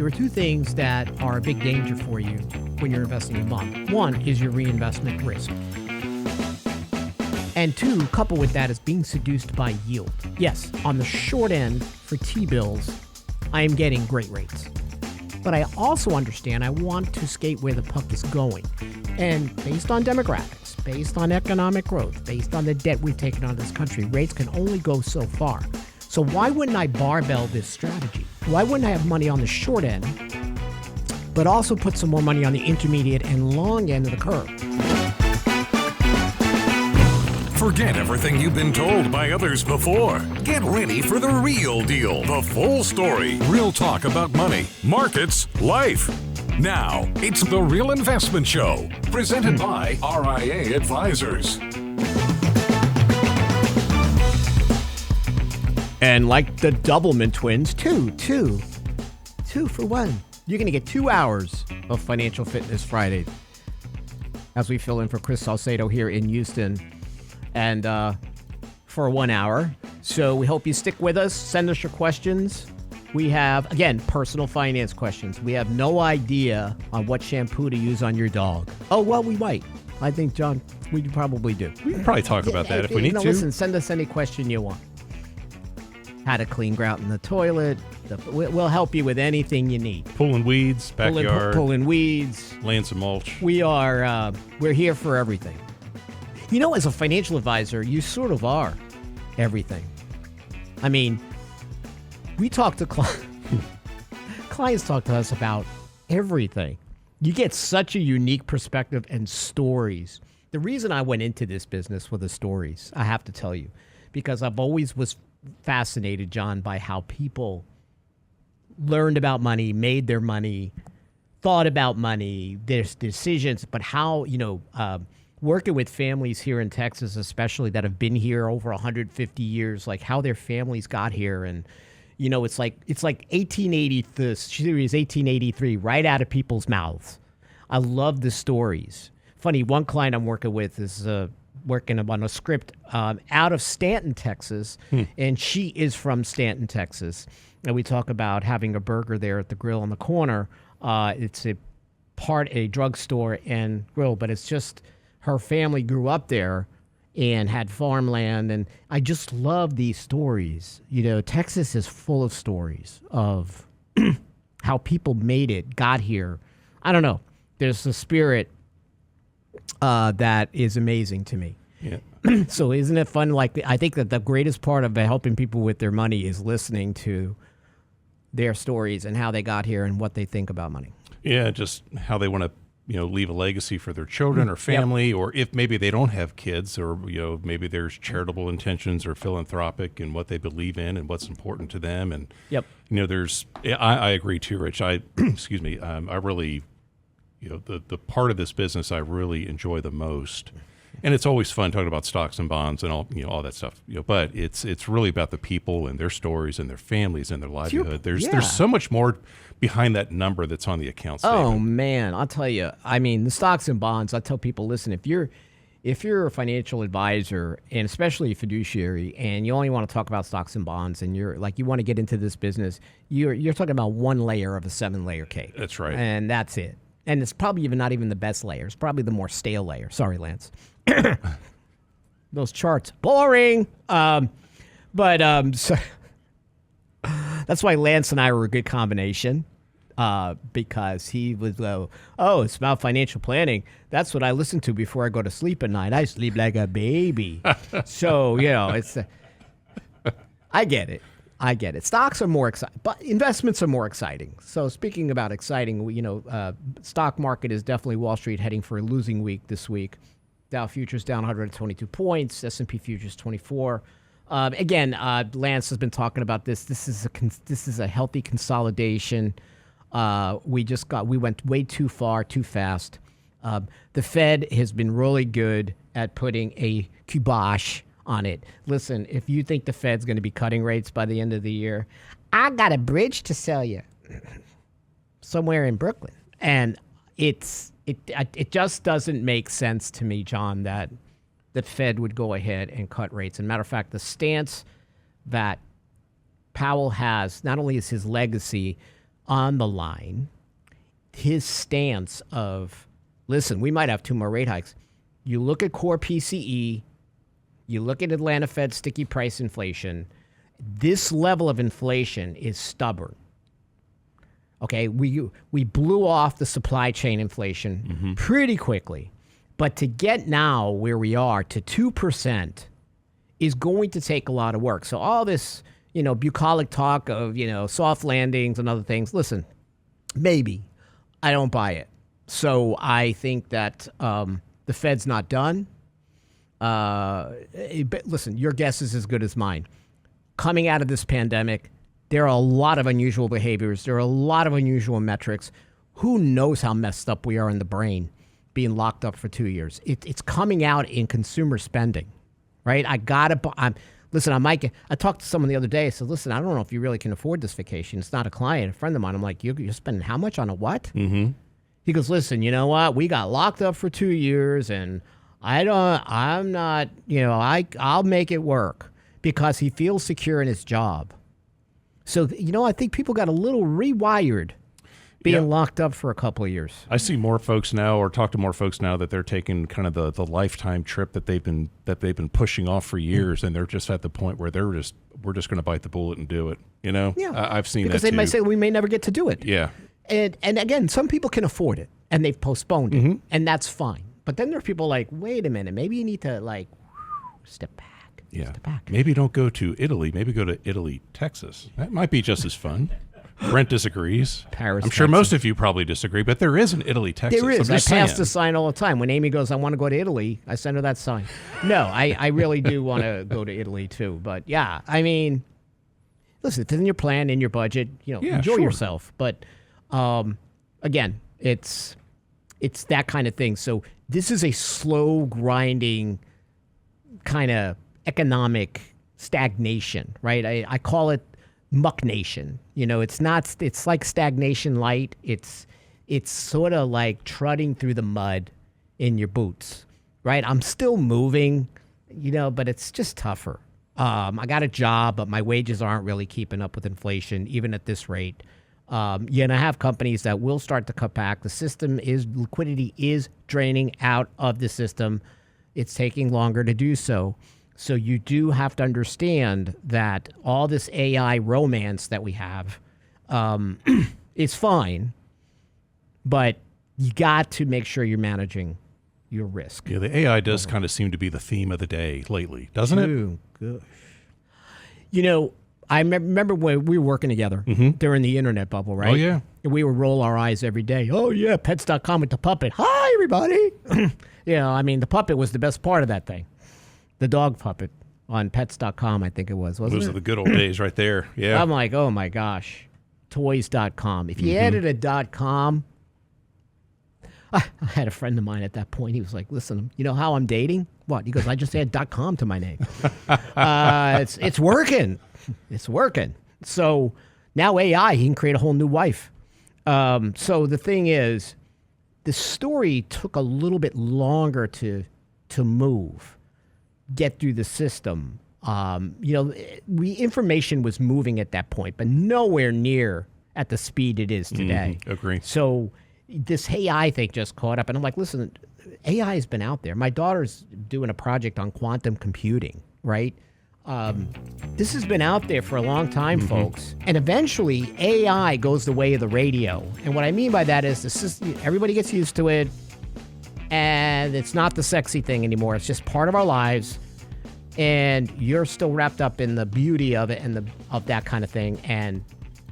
there are two things that are a big danger for you when you're investing in bonds. One is your reinvestment risk. And two, coupled with that, is being seduced by yield. Yes, on the short end for T-bills, I am getting great rates. But I also understand I want to skate where the puck is going. And based on demographics, based on economic growth, based on the debt we've taken on this country, rates can only go so far. So why wouldn't I barbell this strategy? Why wouldn't I have money on the short end, but also put some more money on the intermediate and long end of the curve? Forget everything you've been told by others before. Get ready for the real deal, the full story, real talk about money, markets, life. Now, it's The Real Investment Show, presented by RIA Advisors. And like the Doublemint twins, two for one. You're going to get 2 hours of Financial Fitness Friday as we fill in for Chris Salcedo here in Houston. And for 1 hour. So we hope you stick with us. Send us your questions. We have, again, personal finance questions. We have no idea on what shampoo to use on your dog. Oh, well, we might. I think, John, we probably do. We can probably talk about that if we need to. Listen, send us any question you want. How to clean grout in the toilet. We'll help you with anything you need. Pulling weeds, backyard. Pulling weeds. Laying some mulch. We're here for everything. You know, as a financial advisor, you sort of are everything. I mean, we talk to clients talk to us about everything. You get such a unique perspective and stories. The reason I went into this business were the stories, I have to tell you, because I've always was fascinated, John, by how people learned about money, made their money, thought about money, their decisions, but how, working with families here in Texas, especially that have been here over 150 years, like how their families got here. And, it's like 1880, the series 1883, right out of people's mouths. I love the stories. Funny, one client I'm working with is working on a script out of Stanton, Texas, and she is from Stanton, Texas. And we talk about having a burger there at the grill on the corner. It's a drugstore and grill, but it's just her family grew up there and had farmland. And I just love these stories. Texas is full of stories of how people made it, got here. I don't know. There's a spirit that is amazing to me. Yeah. So isn't it fun? I think that the greatest part of helping people with their money is listening to their stories and how they got here and what they think about money. Yeah, just how they want to, leave a legacy for their children or family, yep. Or if maybe they don't have kids, or maybe there's charitable intentions or philanthropic and what they believe in and what's important to them. And yep. I agree too, Rich. Excuse me. I really, the part of this business I really enjoy the most. And it's always fun talking about stocks and bonds and all that stuff. But it's really about the people and their stories and their families and their livelihood. There's so much more behind that number that's on the account statement. Oh man, I'll tell you. I mean, the stocks and bonds. I tell people, listen, if you're a financial advisor and especially a fiduciary, and you only want to talk about stocks and bonds, and you want to get into this business, you're talking about one layer of a 7-layer cake. That's right, and that's it. And it's probably not even the best layer. It's probably the more stale layer. Sorry, Lance. Those charts, boring. So that's why Lance and I were a good combination, because he was, it's about financial planning. That's what I listen to before I go to sleep at night. I sleep like a baby. So, it's, I get it. Stocks are more exciting, but investments are more exciting. So speaking about exciting, stock market is definitely Wall Street heading for a losing week this week. Dow futures down 122 points, S&P futures 24. Again, Lance has been talking about this. This is a healthy consolidation. We went way too far, too fast. The Fed has been really good at putting a kibosh on it. Listen, if you think the Fed's going to be cutting rates by the end of the year, I got a bridge to sell you somewhere in Brooklyn. And it just doesn't make sense to me, John, that the Fed would go ahead and cut rates. And matter of fact, the stance that Powell has, not only is his legacy, on the line, his stance of, listen, we might have 2 more rate hikes. You look at core PCE, you look at Atlanta Fed sticky price inflation, this level of inflation is stubborn. Okay, we blew off the supply chain inflation pretty quickly. But to get now where we are to 2% is going to take a lot of work. So all this, bucolic talk of, soft landings and other things, listen, maybe. I don't buy it. So I think that the Fed's not done. But listen, your guess is as good as mine. Coming out of this pandemic, there are a lot of unusual behaviors. There are a lot of unusual metrics. Who knows how messed up we are in the brain being locked up for 2 years? It's coming out in consumer spending, right? I talked to someone the other day. I said, listen, I don't know if you really can afford this vacation. It's not a client, a friend of mine. I'm like, you're spending how much on a what? Mm-hmm. He goes, listen, you know what? We got locked up for 2 years, and I'll make it work, because he feels secure in his job. So, I think people got a little rewired being locked up for a couple of years. I see more folks now, or talk to more folks now, that they're taking kind of the lifetime trip that they've been pushing off for years, and they're just at the point where we're just going to bite the bullet and do it. Yeah, I've seen because that too. They might say we may never get to do it. Yeah, and again, some people can afford it, and they've postponed it, and that's fine. But then there are people like, wait a minute, maybe you need to step back. Yeah, maybe don't go to Italy. Maybe go to Italy, Texas. That might be just as fun. Brent disagrees. Paris, I'm sure Texas. Most of you probably disagree, but there is an Italy, Texas. There is. I pass the sign all the time. When Amy goes, I want to go to Italy, I send her that sign. No, I really do want to go to Italy too. But yeah, I mean, listen, it's in your plan, in your budget. Enjoy yourself. But again, it's that kind of thing. So this is a slow grinding kind of economic stagnation, right? I call it muck nation. It's like stagnation light. It's sort of like trudging through the mud in your boots, right? I'm still moving, but it's just tougher. I got a job, but my wages aren't really keeping up with inflation, even at this rate. I have companies that will start to cut back. Liquidity is draining out of the system. It's taking longer to do so. So you do have to understand that all this AI romance that we have is fine, but you got to make sure you're managing your risk. Yeah, the AI does kind of seem to be the theme of the day lately, doesn't it? Oh, gosh. I remember when we were working together during the internet bubble, right? Oh, yeah. And we would roll our eyes every day. Oh, yeah, pets.com with the puppet. Hi, everybody. The puppet was the best part of that thing. The dog puppet on pets.com, I think it was, wasn't it? Those are the good old days right there. Yeah. I'm like, oh, my gosh. Toys.com. If you added a .com, I had a friend of mine at that point. He was like, listen, you know how I'm dating? What? He goes, I just add .com to my name. It's working. It's working. So now AI, he can create a whole new wife. So the thing is, the story took a little bit longer to get through the system. Information was moving at that point, but nowhere near at the speed it is today. Agree. So this AI thing just caught up, and I'm like, listen, AI has been out there. My daughter's doing a project on quantum computing, right? This has been out there for a long time, folks. And eventually, AI goes the way of the radio. And what I mean by that is everybody gets used to it, and it's not the sexy thing anymore. It's just part of our lives, and you're still wrapped up in the beauty of it and of that kind of thing, and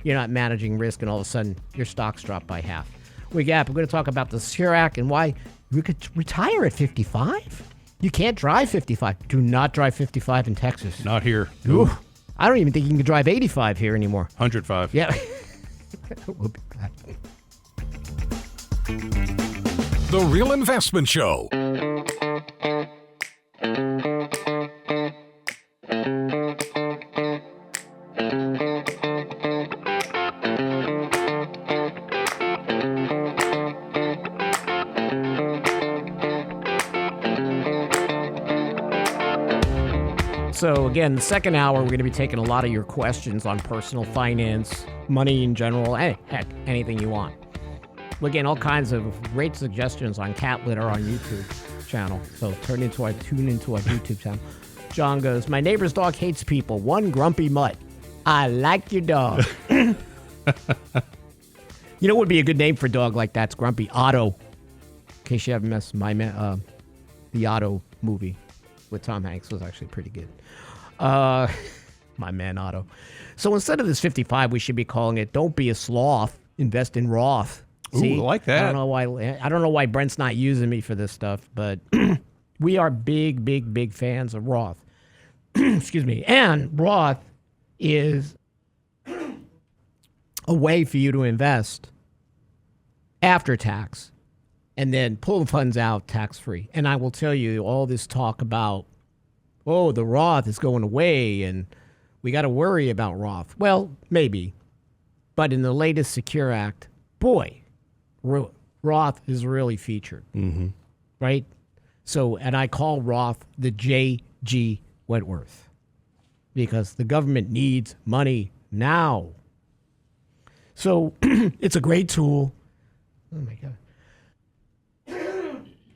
you're not managing risk, and all of a sudden, your stocks drop by half. We're going to talk about the SECURE Act and why you could retire at 55. You can't drive 55. Do not drive 55 in Texas. Not here. Ooh. I don't even think you can drive 85 here anymore. 105. Yeah. We'll be back. The Real Investment Show. So again, the second hour, we're going to be taking a lot of your questions on personal finance, money in general, heck, anything you want. We're getting all kinds of great suggestions on cat litter on YouTube channel. So tune into our YouTube channel. John goes, my neighbor's dog hates people. One grumpy mutt. I like your dog. You know what would be a good name for a dog like that? It's Grumpy. Otto. In case you haven't missed the Otto movie with Tom Hanks was actually pretty good. My man Otto. So instead of this 55, we should be calling it "Don't be a sloth. Invest in Roth." See? Ooh, I like that. I don't know why Brent's not using me for this stuff, but we are big fans of Roth. Excuse me. And Roth is a way for you to invest after tax and then pull the funds out tax-free. And I will tell you, all this talk about, oh, the Roth is going away and we got to worry about Roth. Well, maybe. But in the latest Secure Act, boy, Roth is really featured. Mm-hmm. Right? So, and I call Roth the J.G. Wentworth because the government needs money now. So it's a great tool. Oh, my God.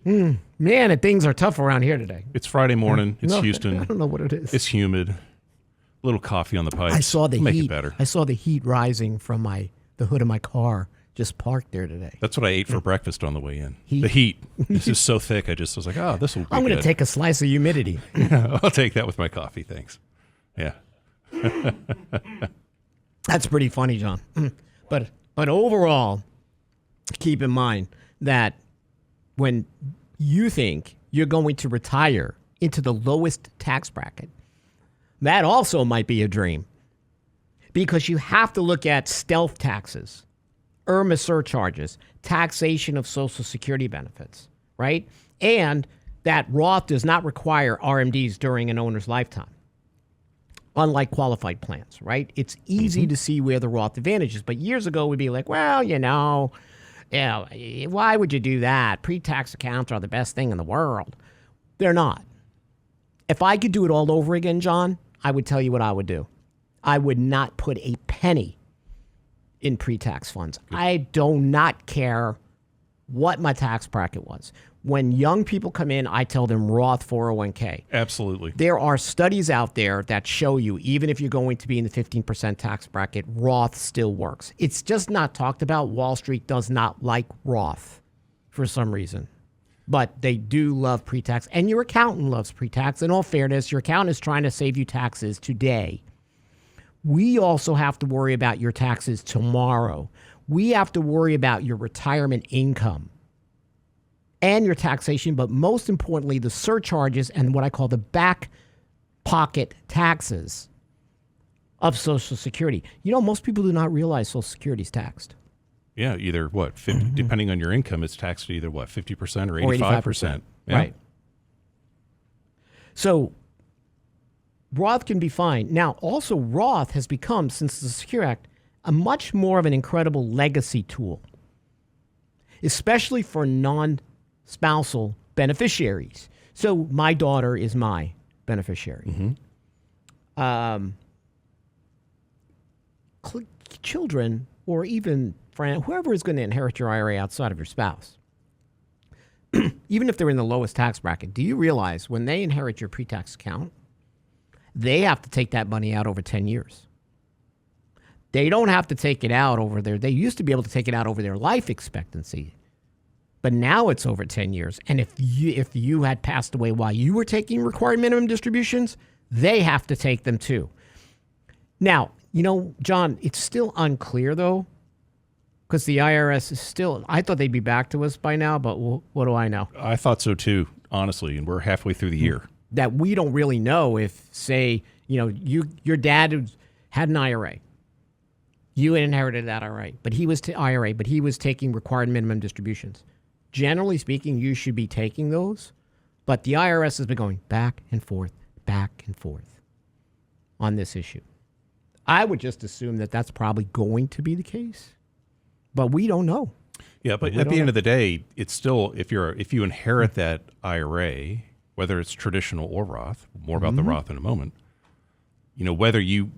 Man, and things are tough around here today. It's Friday morning. It's Houston. I don't know what it is. It's humid. A little coffee on the pipes. I saw the Make heat. it better. I saw the heat rising from the hood of my car just parked there today. That's what I ate for breakfast on the way in. Heat. The heat. This is so thick. I was like, oh, this will be I'm going good. to take a slice of humidity. I'll take that with my coffee. Thanks. Yeah. That's pretty funny, John. But overall, keep in mind that when you think you're going to retire into the lowest tax bracket, that also might be a dream. Because you have to look at stealth taxes, IRMA surcharges, taxation of Social Security benefits, right? And that Roth does not require RMDs during an owner's lifetime, unlike qualified plans, right? It's easy to see where the Roth advantage is. But years ago, we'd be like, well, why would you do that? Pre-tax accounts are the best thing in the world. They're not. If I could do it all over again, John, I would tell you what I would do. I would not put a penny in pre-tax funds. I do not care what my tax bracket was. When young people come in, I tell them Roth 401k. Absolutely. There are studies out there that show you, even if you're going to be in the 15% tax bracket, Roth still works. It's just not talked about. Wall Street does not like Roth for some reason. But they do love pre-tax. And your accountant loves pre-tax. In all fairness, your accountant is trying to save you taxes today. We also have to worry about your taxes tomorrow. We have to worry about your retirement income and your taxation, but most importantly, the surcharges and what I call the back pocket taxes of Social Security. You know, most people do not realize Social Security is taxed. Yeah, either 50, depending on your income, it's taxed at either 50% or 85%. Yeah. Right. So Roth can be fine. Now, also Roth has become, since the Secure Act, a much more of an incredible legacy tool, especially for non-spousal beneficiaries. So my daughter is my beneficiary. Children, or even whoever is going to inherit your IRA outside of your spouse, even if they're in the lowest tax bracket, do you realize when they inherit your pre-tax account, they have to take that money out over 10 years. They don't have to take it out they used to be able to take it out over their life expectancy, but now it's over 10 years. And if you had passed away while you were taking required minimum distributions, they have to take them too. Now, John, it's still unclear though, because the IRS is still, I thought they'd be back to us by now, but what do I know? I thought so too, honestly, and we're halfway through the year. That we don't really know if, say, your dad had an IRA. You inherited that IRA, but he was taking required minimum distributions. Generally speaking, you should be taking those, but the IRS has been going back and forth on this issue. I would just assume that that's probably going to be the case, but we don't know. Yeah, but at the end of the day, it's still, if you inherit that IRA, whether it's traditional or Roth, more about the Roth in a moment, whether you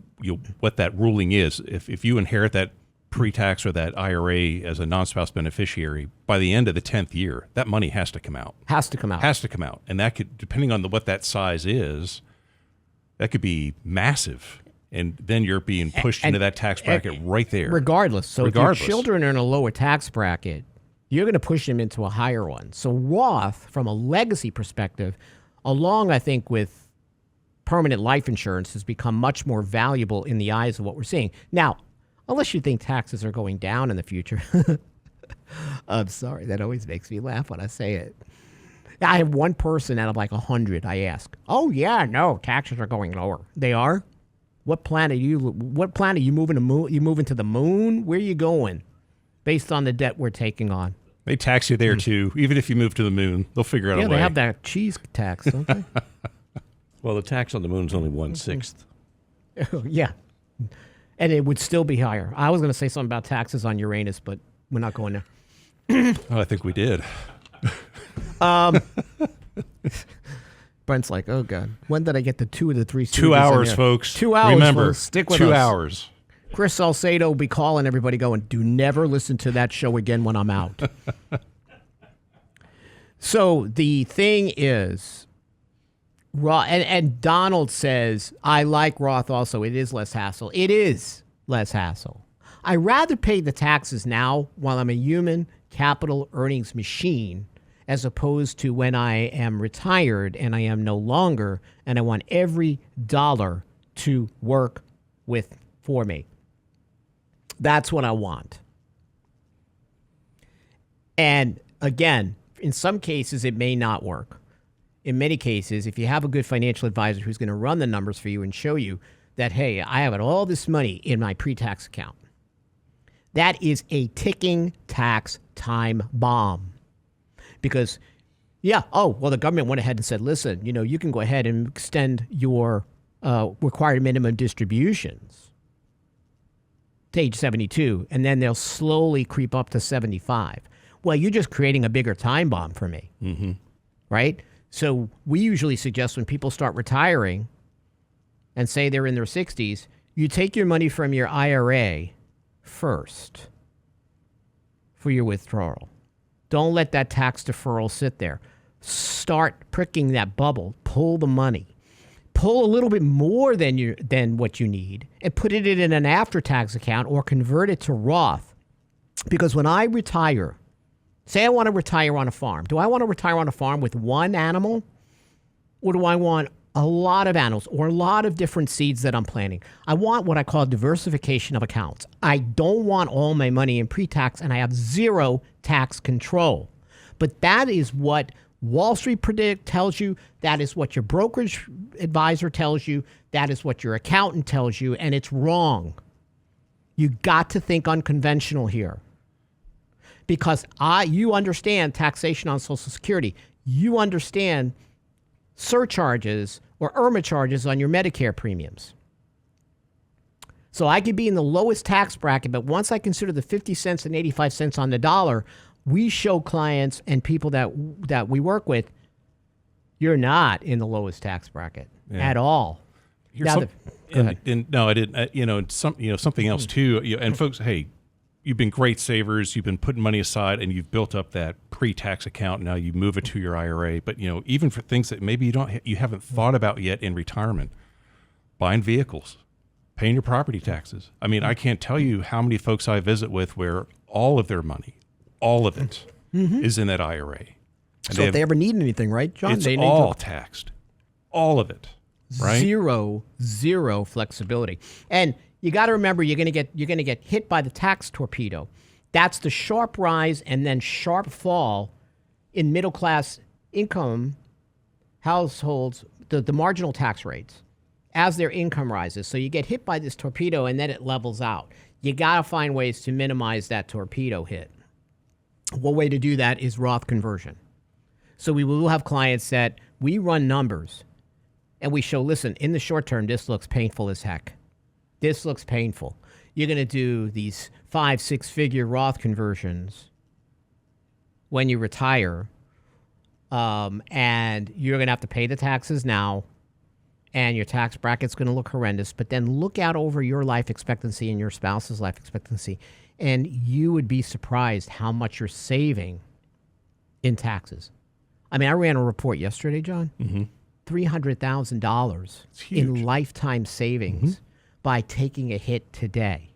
what that ruling is. If you inherit that pre-tax or that IRA as a non-spouse beneficiary, by the end of the 10th year, that money has to come out. Has to come out. Has to come out. And that could, depending on what that size is, that could be massive. And then you're being pushed into that tax bracket right there. Regardless. So if your children are in a lower tax bracket, you're going to push them into a higher one. So Roth, from a legacy perspective, along, I think, with permanent life insurance, has become much more valuable in the eyes of what we're seeing. Now, unless you think taxes are going down in the future. I'm sorry. That always makes me laugh when I say it. I have one person out of like 100 I ask, oh, yeah, no, taxes are going lower. They are? What planet are you moving to? You moving to the moon? Where are you going? Based on the debt we're taking on. They tax you there, too. Even if you move to the moon, they'll figure out a way. Yeah, they have that cheese tax, don't they? Well, the tax on the moon is only 1/6. Yeah. And it would still be higher. I was going to say something about taxes on Uranus, but we're not going there. Oh, I think we did. Brent's like, oh, God. When did I get the 2 of the 3 2 hours, folks. 2 hours, Remember, folks. Stick with 2 us. hours. Chris Salcedo will be calling everybody going, do never listen to that show again when I'm out. So the thing is, Roth, and Donald says, I like Roth also. It is less hassle. It is less hassle. I rather pay the taxes now while I'm a human capital earnings machine as opposed to when I am retired and I am no longer, and I want every dollar to work for me. That's what I want. And again, in some cases, it may not work. In many cases, if you have a good financial advisor who's going to run the numbers for you and show you that, hey, I have all this money in my pre-tax account, that is a ticking tax time bomb. Because, the government went ahead and said, listen, you can go ahead and extend your required minimum distributions to age 72, and then they'll slowly creep up to 75. Well, you're just creating a bigger time bomb for me, right? So we usually suggest when people start retiring and say they're in their 60s, you take your money from your IRA first for your withdrawal. Don't let that tax deferral sit there. Start pricking that bubble. Pull the money. Pull a little bit more than what you need and put it in an after-tax account or convert it to Roth. Because when I retire, say I want to retire on a farm. Do I want to retire on a farm with one animal? Or do I want a lot of animals or a lot of different seeds that I'm planting? I want what I call diversification of accounts. I don't want all my money in pre-tax and I have zero tax control. But that is what Wall Street tells you. That is what your brokerage advisor tells you. That is what your accountant tells you. And it's wrong. You got to think unconventional here. Because you understand taxation on Social Security. You understand surcharges or IRMA charges on your Medicare premiums. So I could be in the lowest tax bracket, but once I consider the 50 cents and 85 cents on the dollar, we show clients and people that we work with, you're not in the lowest tax bracket at all. No, I didn't. Something else too. And folks, hey, you've been great savers. You've been putting money aside, and you've built up that pre-tax account. Now you move it to your IRA. But even for things that maybe you haven't thought about yet in retirement, buying vehicles, paying your property taxes. I mean, I can't tell you how many folks I visit with where all of their money, all of it, is in that IRA. And so if they ever need anything, right, John? It's all taxed, all of it, right? Zero flexibility. And you got to remember, you're going to get hit by the tax torpedo. That's the sharp rise and then sharp fall in middle class income households, the marginal tax rates as their income rises. So you get hit by this torpedo and then it levels out. You got to find ways to minimize that torpedo hit. One way to do that is Roth conversion. So we will have clients that we run numbers and we show, listen, in the short term, this looks painful as heck. This looks painful. You're going to do these 5-6 figure Roth conversions when you retire, and you're going to have to pay the taxes now, and your tax bracket's going to look horrendous, but then look out over your life expectancy and your spouse's life expectancy, and you would be surprised how much you're saving in taxes. I mean, I ran a report yesterday, John. $300,000 in lifetime savings by taking a hit today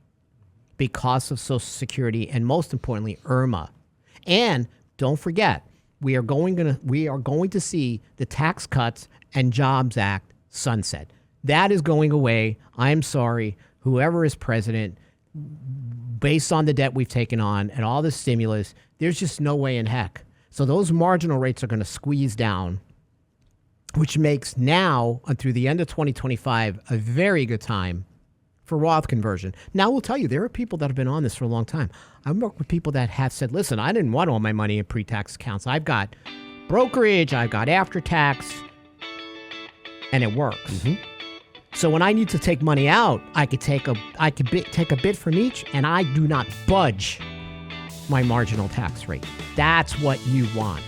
because of Social Security and, most importantly, IRMA. And don't forget, we are going to see the Tax Cuts and Jobs Act sunset. That is going away. I'm sorry, whoever is president, based on the debt we've taken on and all the stimulus, there's just no way in heck. So those marginal rates are going to squeeze down, which makes now, through the end of 2025, a very good time for Roth conversion. Now, we'll tell you, there are people that have been on this for a long time. I've worked with people that have said, listen, I didn't want all my money in pre-tax accounts. I've got brokerage, I've got after-tax, and it works. So when I need to take money out, I could take a bit from each, and I do not budge my marginal tax rate. That's what you want.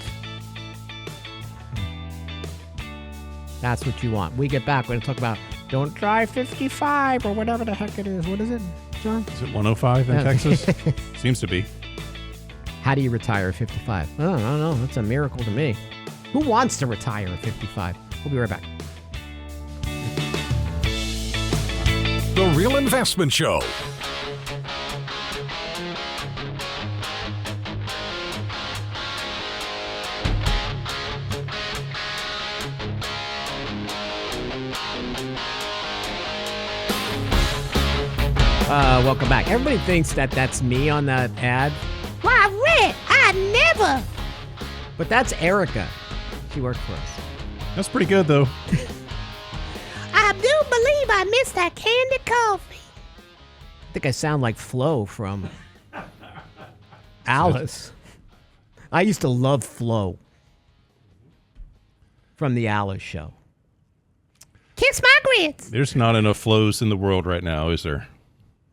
That's what you want. We get back, we're going to talk about don't drive 55 or whatever the heck it is. What is it, John? Is it 105 in Texas? Seems to be. How do you retire at 55? I don't know. That's a miracle to me. Who wants to retire at 55? We'll be right back. The Real Investment Show. Welcome back. Everybody thinks that that's me on that ad. Why, Red, I never. But that's Erica. She works for us. That's pretty good, though. I do believe I missed that candy coffee. I think I sound like Flo from Alice. I used to love Flo from the Alice show. Kiss my grits. There's not enough flows in the world right now, is there?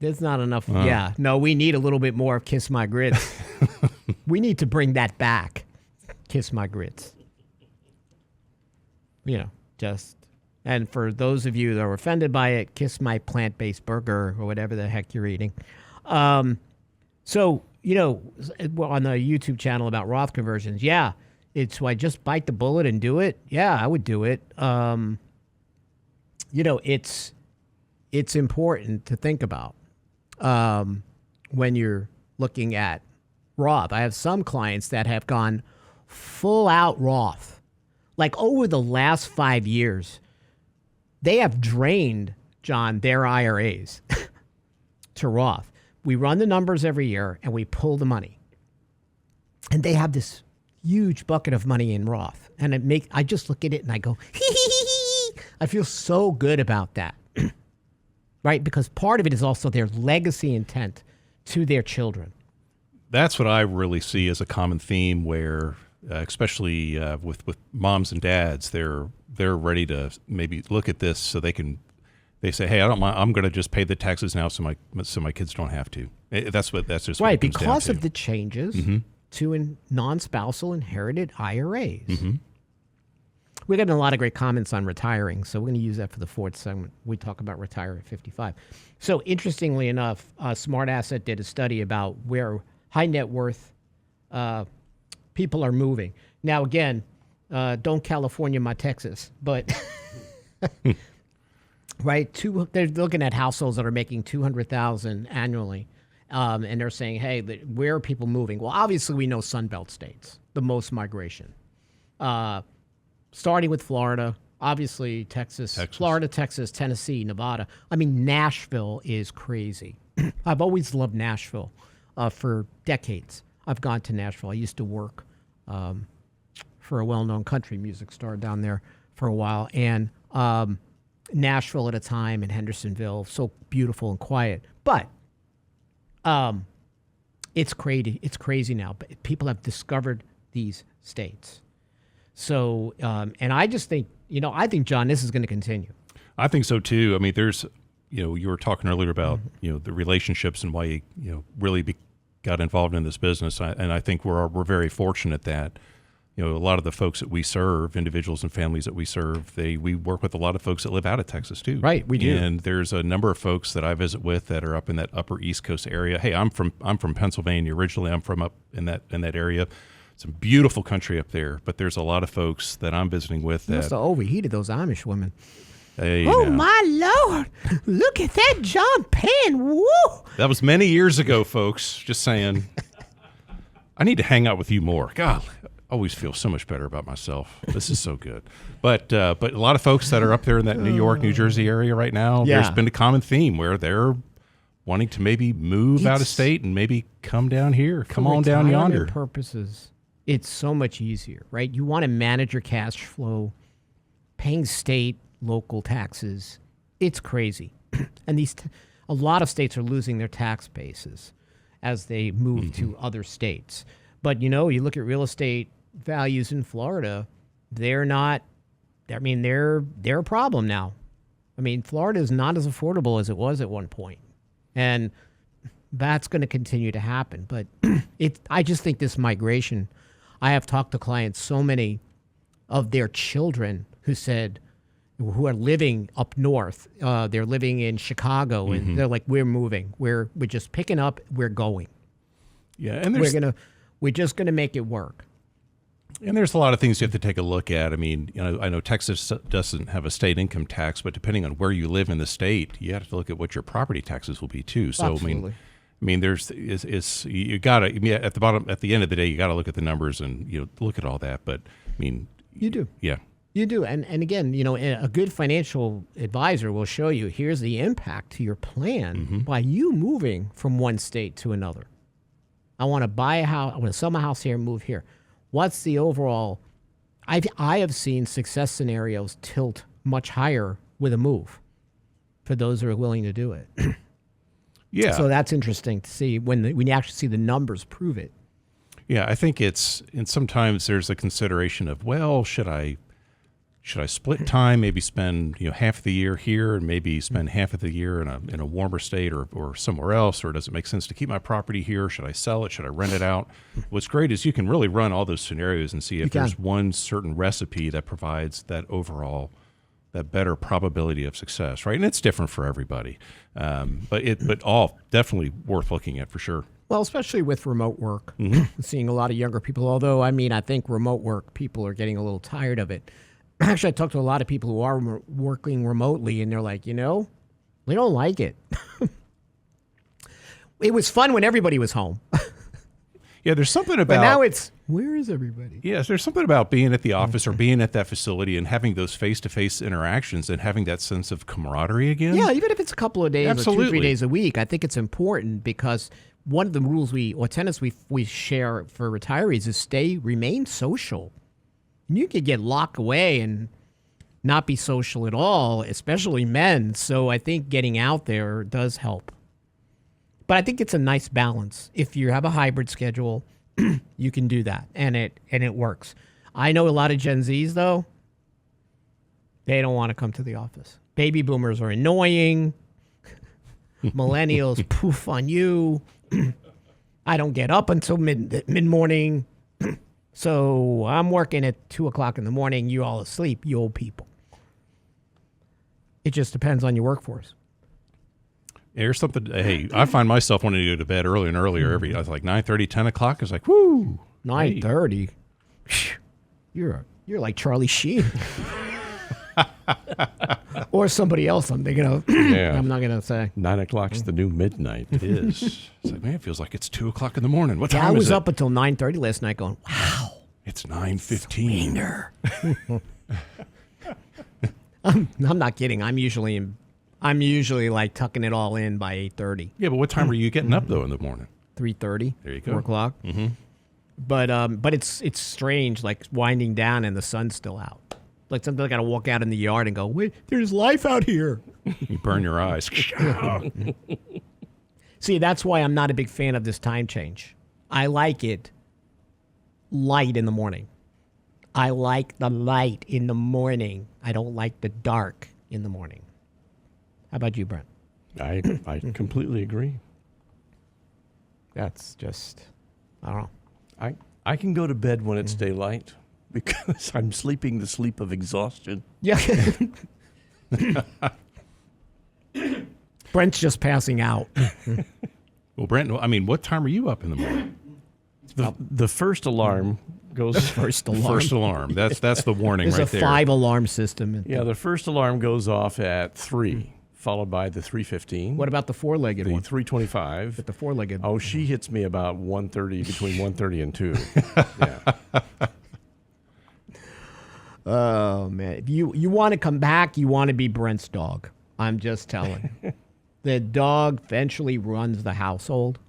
There's not enough. Yeah. No, we need a little bit more of Kiss My Grits. We need to bring that back. Kiss My Grits. You know, just. And for those of you that are offended by it, kiss my plant-based burger or whatever the heck you're eating. So, you know, on the YouTube channel about Roth conversions, yeah, it's why just bite the bullet and do it. Yeah, I would do it. You know, it's important to think about when you're looking at Roth. I have some clients that have gone full out Roth. Like over the last 5 years, they have drained, John, their IRAs to Roth. We run the numbers every year and we pull the money. And they have this huge bucket of money in Roth. And I just look at it and I go, I feel so good about that. Right? Because part of it is also their legacy intent to their children. That's what I really see as a common theme where, especially with moms and dads, they're ready to maybe look at this so they say, hey, I don't mind. I'm going to just pay the taxes now so my kids don't have to. That's just right, what it comes because down of the changes to non-spousal inherited IRAs. We're getting a lot of great comments on retiring, so we're going to use that for the fourth segment. We talk about retire at 55. So interestingly enough, Smart Asset did a study about where high net worth people are moving. Now, again, don't California my Texas, but right, they're looking at households that are making $200,000 annually, and they're saying, hey, where are people moving? Well, obviously we know Sunbelt states, the most migration. Starting with Florida, obviously Texas, Florida, Texas, Tennessee, Nevada. I mean, Nashville is crazy. I've always loved Nashville for decades. I've gone to Nashville. I used to work for a well-known country music star down there for a while. And Nashville at a time and Hendersonville, so beautiful and quiet. But it's crazy. It's crazy now. But people have discovered these states. So, and I just think, I think, John, this is going to continue. I think so too. I mean, there's, you were talking earlier about, the relationships and why you really got involved in this business. And I think we're very fortunate that, a lot of the folks that we serve, individuals and families that we serve, we work with a lot of folks that live out of Texas too. Right, we do. And there's a number of folks that I visit with that are up in that upper East Coast area. Hey, I'm from Pennsylvania originally. I'm from up in that area. Some beautiful country up there, but there's a lot of folks that I'm visiting with You must that. have overheated those Amish women. Hey, Oh, now, my Lord. Look at that John Penn. Woo. that was many years ago, folks. Just saying. I need to hang out with you more. God, I always feel so much better about myself. This is so good. But a lot of folks that are up there in that New York, New Jersey area right now, Yeah. there's been a common theme where they're wanting to maybe move out of It's- state and maybe come down here, come For on down retirement yonder. purposes, it's so much easier, right? You want to manage your cash flow, paying state, local taxes. It's crazy. And a lot of states are losing their tax bases as they move to other states. But, you look at real estate values in Florida, they're not, I mean, they're a problem now. I mean, Florida is not as affordable as it was at one point. And that's going to continue to happen. But I just think this migration, I have talked to clients, so many of their children who are living up north. They're living in Chicago, and they're like, we're moving. We're just picking up. We're going. Yeah, and there's We're just gonna make it work. And there's a lot of things you have to take a look at. I mean, I know Texas doesn't have a state income tax, but depending on where you live in the state, you have to look at what your property taxes will be too. So Absolutely. I mean, you got to at the end of the day, you got to look at the numbers and look at all that. But I mean, You do. yeah, You do. And again, a good financial advisor will show you here's the impact to your plan by you moving from one state to another. I want to buy a house. I want to sell my house here and move here. What's the overall? I have seen success scenarios tilt much higher with a move for those who are willing to do it. yeah. So that's interesting to see when you actually see the numbers prove it. Yeah, I think and sometimes there's a consideration of, well, should I split time, maybe spend half the year here and maybe spend half of the year in a warmer state or somewhere else, or does it make sense to keep my property here? Should I sell it? Should I rent it out? What's great is you can really run all those scenarios and see if there's one certain recipe that provides that overall, that better probability of success, right? And it's different for everybody, but all definitely worth looking at for sure. Well, especially with remote work, seeing a lot of younger people. Although, I mean, I think remote work people are getting a little tired of it. Actually, I talked to a lot of people who are working remotely, and they're like, we don't like it. It was fun when everybody was home, Yeah, there's something about. but now it's where is everybody? Yes, there's something about being at the office or being at that facility and having those face-to-face interactions and having that sense of camaraderie again. Yeah, even if it's a couple of days or 2-3 Absolutely. days a week, I think it's important because one of the rules tenets we share for retirees is remain social. You could get locked away and not be social at all, especially men. So I think getting out there does help. But I think it's a nice balance. If you have a hybrid schedule, you can do that, and it works. I know a lot of Gen Zs though. They don't want to come to the office. Baby boomers are annoying. Millennials poof on you. I don't get up until mid-morning. So I'm working at 2 o'clock in the morning. You all asleep, you old people. It just depends on your workforce. There's something. Hey, I find myself wanting to go to bed earlier and earlier. I was like 9:30, 10 o'clock. I was like, whoo. 9:30. You're like Charlie Sheen. Or somebody else I'm thinking of. Yeah. I'm not gonna say. 9 o'clock's the new midnight. It is. It's like, man, it feels like it's 2 o'clock in the morning. What time I is was it? up until 9:30 last night going, wow. It's 9:15. I'm not kidding. I'm usually like tucking it all in by 8:30. Yeah, but what time are you getting up though in the morning? 3:30. There you go. 4 o'clock. Mm-hmm. But it's strange, like winding down and the sun's still out. Like sometimes I got to walk out in the yard and go, wait, there's life out here. You burn your eyes. See, that's why I'm not a big fan of this time change. I like it light in the morning. I like the light in the morning. I don't like the dark in the morning. How about you, Brent? I completely agree. That's just, I don't know. I can go to bed when it's daylight, because I'm sleeping the sleep of exhaustion. Yeah. Brent's just passing out. Well, Brent, I mean, what time are you up in the morning? The first alarm goes. First alarm. First alarm. That's the warning There's right a there. 5-alarm system. Yeah, the first alarm goes off at 3, followed by the 3:15. What about the four-legged the one? 3:25? But the four-legged. Oh, she hits me about 1:30, between 1:30 and 2. Yeah. Oh, man. If you want to come back, you want to be Brent's dog. I'm just telling you. The dog eventually runs the household.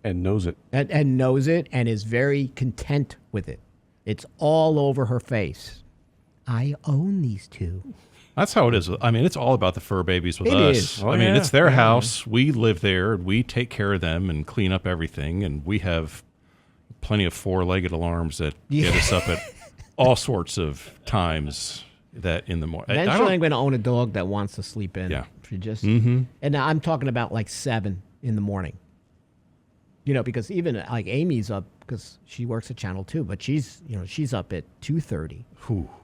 And knows it. And knows it and is very content with it. It's all over her face. I own these two. That's how it is. I mean, it's all about the fur babies with It us. is. Oh, I mean, yeah. it's their house. We live there. We take care of them and clean up everything. And we have plenty of four-legged alarms that get us up at all sorts of times that in the morning. Eventually, I'm going to own a dog that wants to sleep in. Yeah. She just, and I'm talking about like 7 in the morning. You know, because even like Amy's up because she works at Channel 2, but she's up at 2:30.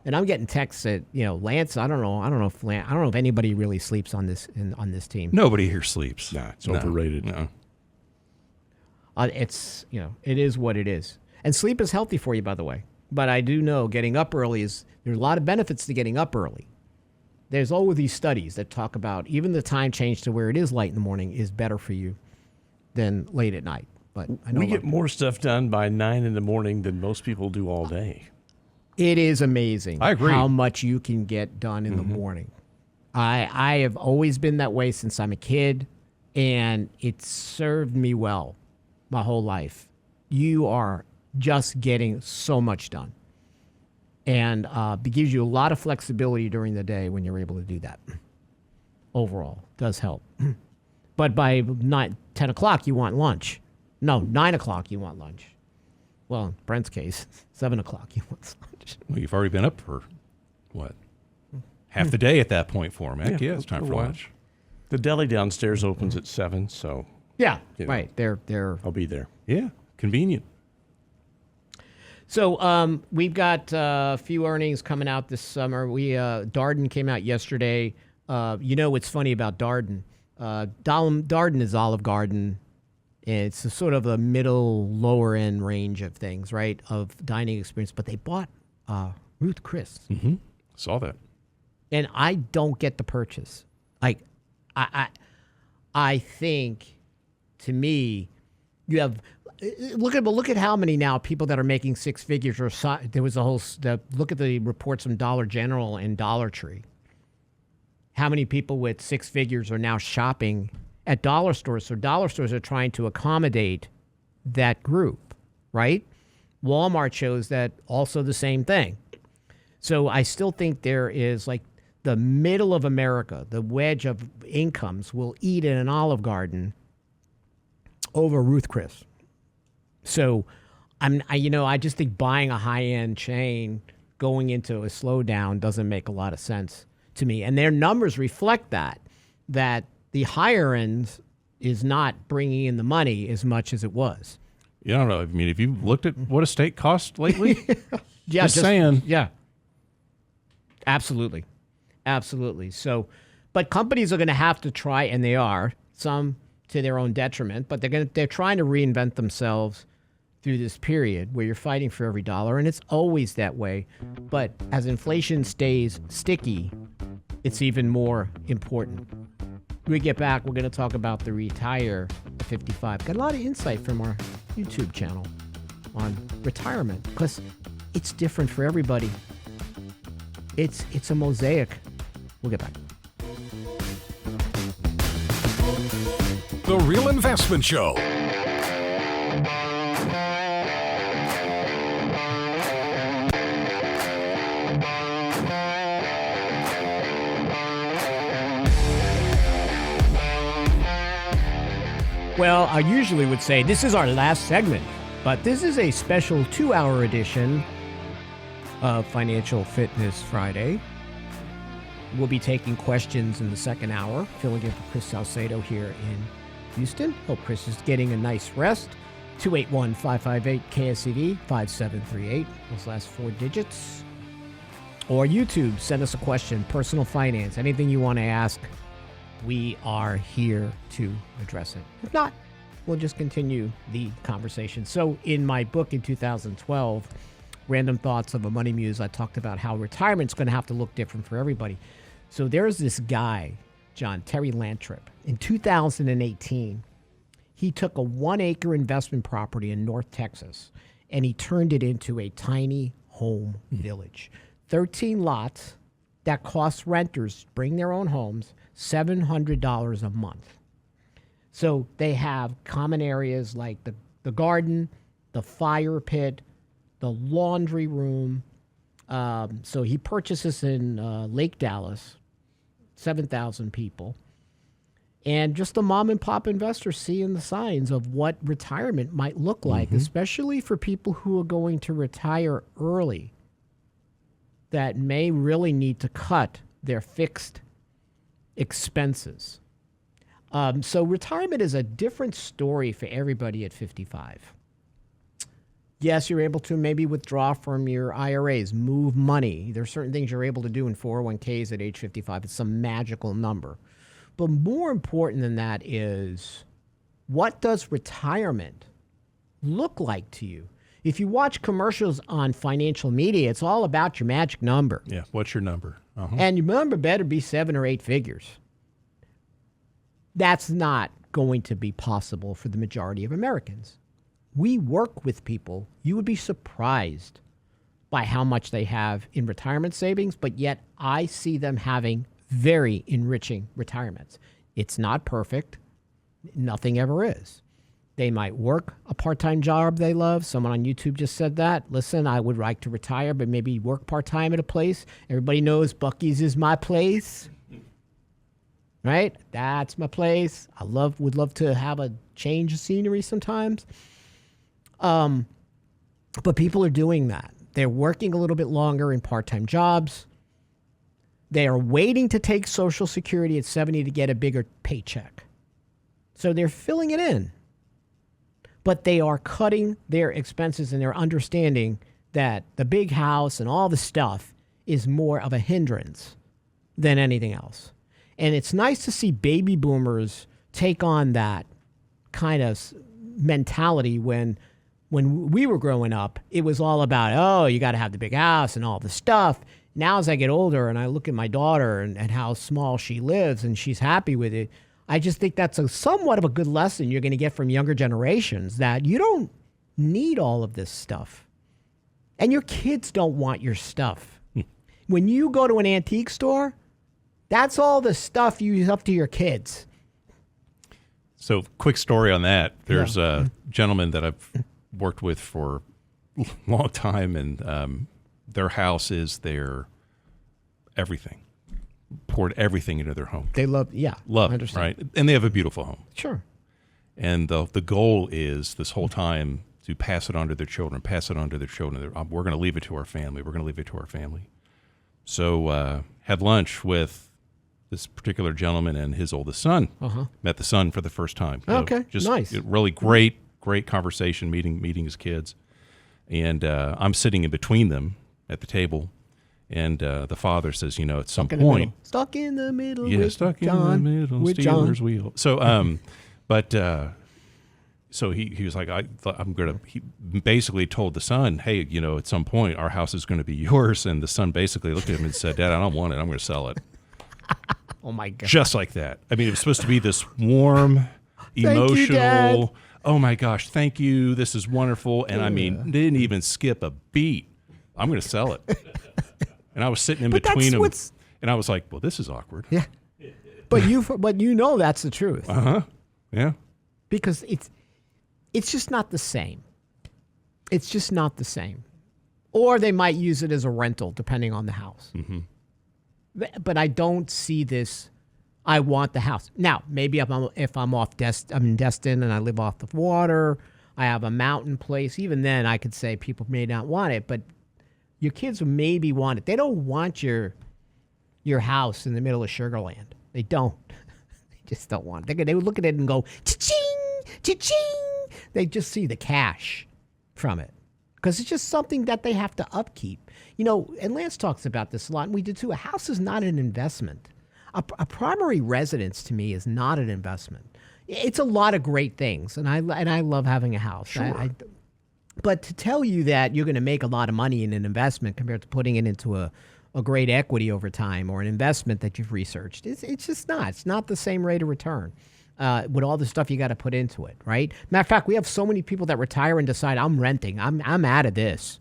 And I'm getting texts that, Lance, I don't know if anybody really sleeps on this team. Nobody here sleeps. Nah, it's overrated. No. It's, it is what it is. And sleep is healthy for you, by the way. But I do know getting up early there's a lot of benefits to getting up early. There's all of these studies that talk about even the time change to where it is light in the morning is better for you than late at night. But I know We get more stuff done by 9 in the morning than most people do all day. it is amazing I agree. how much you can get done in the morning. I have always been that way since I'm a kid, and it's served me well my whole life. You are just getting so much done. And it gives you a lot of flexibility during the day when you're able to do that. Overall, does help. But by 10 o'clock, you want lunch. No, 9 o'clock, you want lunch. Well, in Brent's case, 7 o'clock, you want lunch. Well, you've already been up for, what, half the day at that point for him. Heck yeah, it's time a for while. lunch. The deli downstairs opens at 7, so Yeah, You know. right. They're I'll be there. Yeah, convenient. So we've got a few earnings coming out this summer. Darden came out yesterday. What's funny about Darden? Darden is Olive Garden. It's a sort of a middle, lower end range of things, right? Of dining experience. But they bought Ruth Chris. Mm-hmm. Saw that. And I don't get the purchase. Like, I think, to me, you have look at how many now people that are making 6 figures. There was a whole look at the reports from Dollar General and Dollar Tree. How many people with 6 figures are now shopping at dollar stores? So dollar stores are trying to accommodate that group, right? Walmart shows that also the same thing. So I still think there is like the middle of America, the wedge of incomes will eat in an Olive Garden over Ruth Chris. So I just think buying a high-end chain going into a slowdown doesn't make a lot of sense to me. And their numbers reflect that the higher end is not bringing in the money as much as it was. Yeah, I don't know. I mean, have you looked at what a steak cost lately? Yeah, just saying. Yeah. Absolutely. So, but companies are going to have to try, and they are, some to their own detriment, but they're trying to reinvent themselves through this period where you're fighting for every dollar, and it's always that way. But as inflation stays sticky, it's even more important. When we get back, we're going to talk about the retire at 55. Got a lot of insight from our YouTube channel on retirement because it's different for everybody. It's a mosaic. We'll get back. The Real Investment Show. Well, I usually would say this is our last segment, but this is a special 2-hour edition of Financial Fitness Friday. We'll be taking questions in the second hour, filling in for Chris Salcedo here in Houston. Hope Chris is getting a nice rest. 281-558-KSCD 5738. Those last 4 digits. Or YouTube, send us a question, personal finance, anything you want to ask. We are here to address it. If not, we'll just continue the conversation. So in my book in 2012, Random Thoughts of a Money Muse, I talked about how retirement's going to have to look different for everybody. So there's this guy, John, Terry Lantrip. In 2018, he took a 1-acre investment property in North Texas, and he turned it into a tiny home village. 13 lots that cost renters, bring their own homes, $700 a month. So they have common areas like the garden, the fire pit, the laundry room. So he purchases in Lake Dallas, 7,000 people. And just the mom and pop investors seeing the signs of what retirement might look like, especially for people who are going to retire early that may really need to cut their fixed expenses. So retirement is a different story for everybody at 55. Yes, you're able to maybe withdraw from your IRAs, move money. There's certain things you're able to do in 401ks at age 55. It's some magical number. But more important than that is, what does retirement look like to you? If you watch commercials on financial media, it's all about your magic number. Yeah, what's your number? And your number better be 7 or 8 figures. That's not going to be possible for the majority of Americans. We work with people. You would be surprised by how much they have in retirement savings, but yet I see them having very enriching retirements. It's not perfect. Nothing ever is. They might work a part-time job they love. Someone on YouTube just said that. Listen, I would like to retire, but maybe work part-time at a place. Everybody knows Buc-ee's is my place. Right? That's my place. Would love to have a change of scenery sometimes. But people are doing that. They're working a little bit longer in part-time jobs. They are waiting to take Social Security at 70 to get a bigger paycheck. So they're filling it in. But they are cutting their expenses, and they're understanding that the big house and all the stuff is more of a hindrance than anything else. And it's nice to see baby boomers take on that kind of mentality. When we were growing up, it was all about, oh, you got to have the big house and all the stuff. Now as I get older and I look at my daughter and how small she lives and she's happy with it, I just think that's somewhat of a good lesson you're going to get from younger generations, that you don't need all of this stuff. And your kids don't want your stuff. When you go to an antique store, that's all the stuff you use up to your kids. So, quick story on that. There's a gentleman that I've worked with for a long time, and their house is their everything. Poured everything into their home. They love, I understand. Right? And they have a beautiful home. Sure. And the goal is this whole time to pass it on to their children, We're going to leave it to our family. So had lunch with this particular gentleman and his oldest son. Met the son for the first time. Okay, just nice. Really great conversation, meeting his kids. And I'm sitting in between them at the table. And the father says, at some point... Stuck in the middle stuck in the middle, Steelers wheel. So, so he was like, he basically told the son, hey, at some point our house is going to be yours. And the son basically looked at him and said, Dad, I don't want it. I'm going to sell it. Oh, my God. Just like that. I mean, it was supposed to be this warm, emotional, you, oh, my gosh, thank you. This is wonderful. And I mean, didn't even skip a beat. I'm going to sell it. And I was sitting in between them, and I was like, well, this is awkward. Yeah. But that's the truth. Yeah. Because it's just not the same. It's just not the same. Or they might use it as a rental, depending on the house. But I don't see this, I want the house. Now, maybe if I'm in Destin and I live off the water, I have a mountain place, even then I could say people may not want it, but your kids maybe want it. They don't want your house in the middle of Sugarland. They don't. They just don't want it. They would look at it and go, cha-ching, cha-ching. They just see the cash from it because it's just something that they have to upkeep. You know, and Lance talks about this a lot, and we do too. A house is not an investment. A primary residence to me is not an investment. It's a lot of great things, and I love having a house. Sure. But to tell you that you're going to make a lot of money in an investment compared to putting it into a great equity over time or an investment that you've researched, it's just not. It's not the same rate of return with all the stuff you got to put into it, right? Matter of fact, we have so many people that retire and decide, I'm renting. I'm out of this.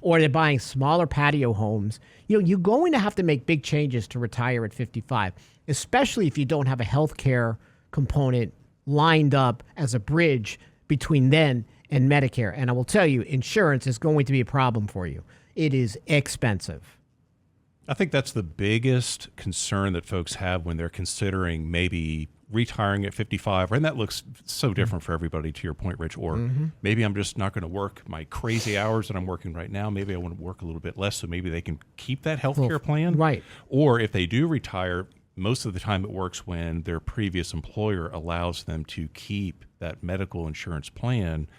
Or they're buying smaller patio homes. You know, you're going to have to make big changes to retire at 55, especially if you don't have a health care component lined up as a bridge between then and Medicare. And I will tell you, insurance is going to be a problem for you. It is expensive. I think that's the biggest concern that folks have when they're considering maybe retiring at 55, and that looks so different for everybody, to your point, Rich, or maybe I'm just not going to work my crazy hours that I'm working right now. Maybe I want to work a little bit less, so maybe they can keep that health care plan. Right. Or if they do retire, most of the time it works when their previous employer allows them to keep that medical insurance plan,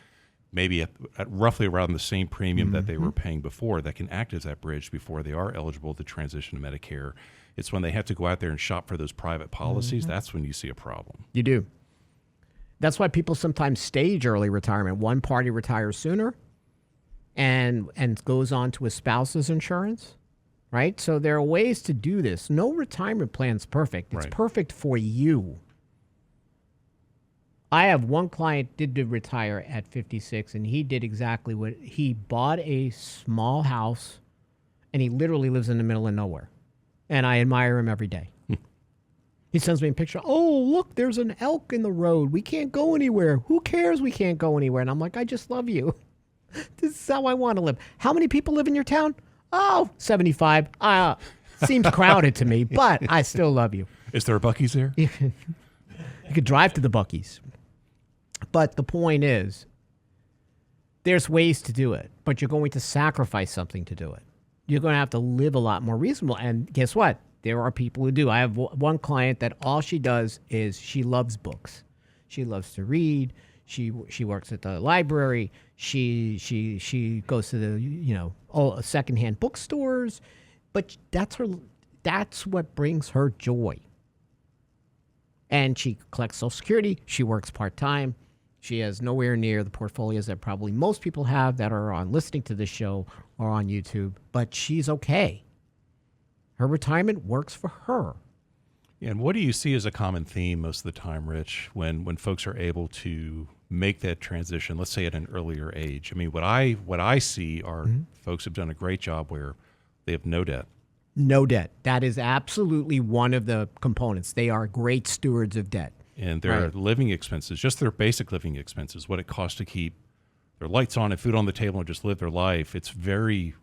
maybe at roughly around the same premium that they were paying before, that can act as that bridge before they are eligible to transition to Medicare. It's when they have to go out there and shop for those private policies, that's when you see a problem. You do. That's why people sometimes stage early retirement. One party retires sooner and goes on to a spouse's insurance, right? So there are ways to do this. No retirement plan's perfect. It's Right. perfect for you. I have one client did retire at 56, and he did exactly what he bought a small house, and he literally lives in the middle of nowhere. And I admire him every day. He sends me a picture. Oh, look, there's an elk in the road. We can't go anywhere. Who cares? We can't go anywhere. And I'm like, I just love you. This is how I want to live. How many people live in your town? Oh, 75. Seems crowded to me, but I still love you. Is there a Buc-ee's there? You could drive to the Buc-ee's. But the point is, there's ways to do it, but you're going to sacrifice something to do it. You're going to have to live a lot more reasonable. And guess what? There are people who do. I have one client that all she does is she loves books. She loves to read. She works at the library. She goes to the secondhand bookstores. But that's what brings her joy. And she collects Social Security. She works part-time. She has nowhere near the portfolios that probably most people have that are on listening to this show or on YouTube, but she's okay. Her retirement works for her. And what do you see as a common theme most of the time, Rich, when folks are able to make that transition, let's say at an earlier age? I mean, what I see are folks have done a great job where they have no debt. No debt. That is absolutely one of the components. They are great stewards of debt. And their living expenses, just their basic living expenses, what it costs to keep their lights on and food on the table and just live their life, it's very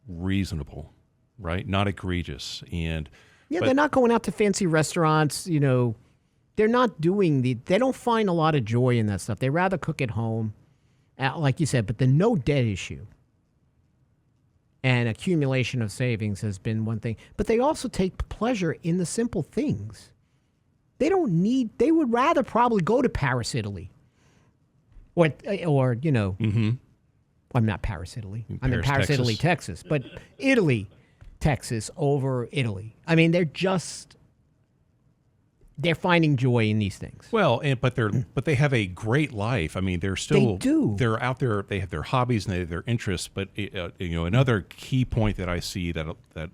reasonable, right? Not egregious. And they're not going out to fancy restaurants, They're not doing they don't find a lot of joy in that stuff. They rather cook at home, like you said, but the no debt issue and accumulation of savings has been one thing. But they also take pleasure in the simple things. They would rather probably go to Paris, Italy. Or I'm not Paris, Italy. I'm in Paris, Texas. Italy, Texas. But Italy, Texas over Italy. I mean, they're finding joy in these things. Well, but they have a great life. I mean, They do. They're out there. They have their hobbies and they have their interests. But another key point that I see that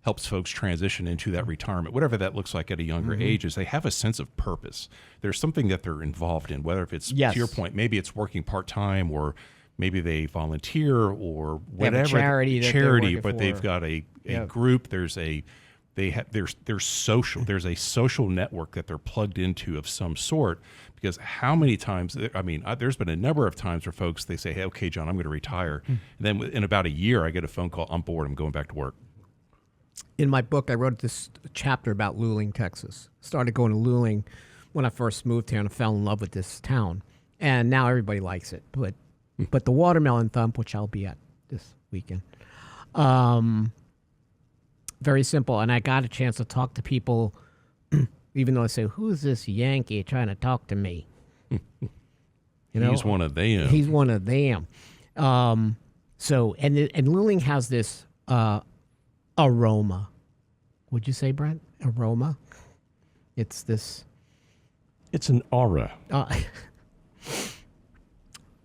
helps folks transition into that retirement, whatever that looks like at a younger age, is they have a sense of purpose. There's something that they're involved in, whether if it's, to your point, maybe it's working part-time or maybe they volunteer or whatever. They have a charity but for. they've got a group. There's social. There's a social network that they're plugged into of some sort. Because how many times? I mean, there's been a number of times where folks they say, "Hey, okay, John, I'm going to retire," and then in about a year, I get a phone call. I'm bored. I'm going back to work. In my book, I wrote this chapter about Luling, Texas. Started going to Luling when I first moved here and I fell in love with this town. And now everybody likes it. But the Watermelon Thump, which I'll be at this weekend, very simple. And I got a chance to talk to people, even though I say, who's this Yankee trying to talk to me? You know, he's one of them. He's one of them. So and Lilling has this aroma. Would you say, Brent? Aroma. It's this. It's an aura.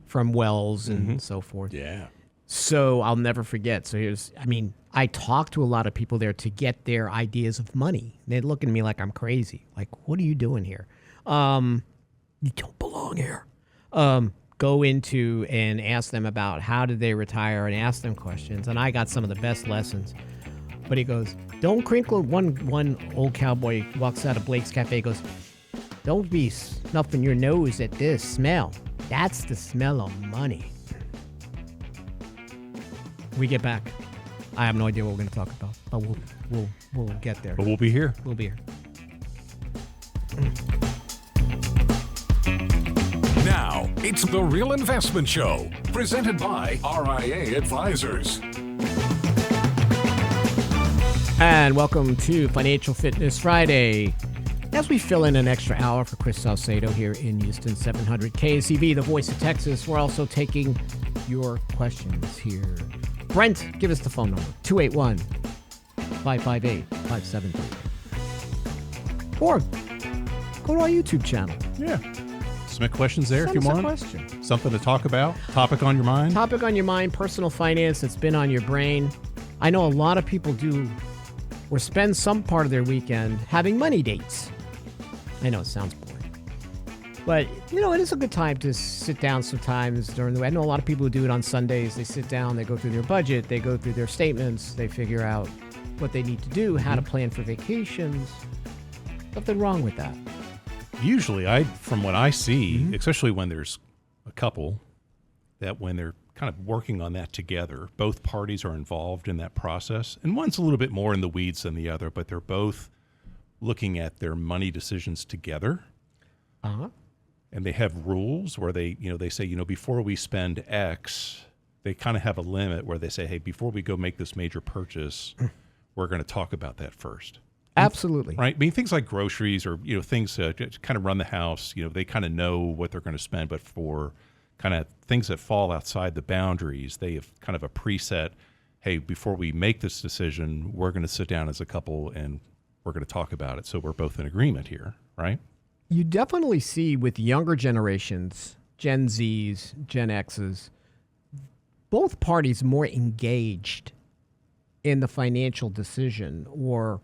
From Wells and so forth. Yeah. So I'll never forget. So I talked to a lot of people there to get their ideas of money. They look at me like I'm crazy. Like, what are you doing here? You don't belong here. Go into and ask them about how did they retire and ask them questions. And I got some of the best lessons. But he goes, don't crinkle. One old cowboy walks out of Blake's Cafe, goes, don't be snuffing your nose at this smell. That's the smell of money. We get back. I have no idea what we're going to talk about, but we'll get there. But we'll be here. We'll be here. Now, it's The Real Investment Show, presented by RIA Advisors. And welcome to Financial Fitness Friday. As we fill in an extra hour for Chris Salcedo here in Houston, 700 KCV, the voice of Texas. We're also taking your questions here. Brent, give us the phone number, 281-558-573. Or go to our YouTube channel. Yeah. Submit questions there Send if you us a want. question. Something to talk about. Topic on your mind. Topic on your mind, personal finance that's been on your brain. I know a lot of people do or spend some part of their weekend having money dates. I know it sounds boring. But, it is a good time to sit down sometimes during the week. I know a lot of people who do it on Sundays. They sit down, they go through their budget, they go through their statements, they figure out what they need to do, how to plan for vacations. Nothing wrong with that. Usually, from what I see, especially when there's a couple, that when they're kind of working on that together, both parties are involved in that process. And one's a little bit more in the weeds than the other, but they're both looking at their money decisions together. Uh-huh. And they have rules where they say, before we spend X, they kind of have a limit where they say, hey, before we go make this major purchase, we're going to talk about that first. Absolutely. Right? I mean, things like groceries or, things to kind of run the house, they kind of know what they're going to spend, but for kind of things that fall outside the boundaries, they have kind of a preset, hey, before we make this decision, we're going to sit down as a couple and we're going to talk about it. So we're both in agreement here, right? You definitely see with younger generations, Gen Zs, Gen Xs, both parties more engaged in the financial decision or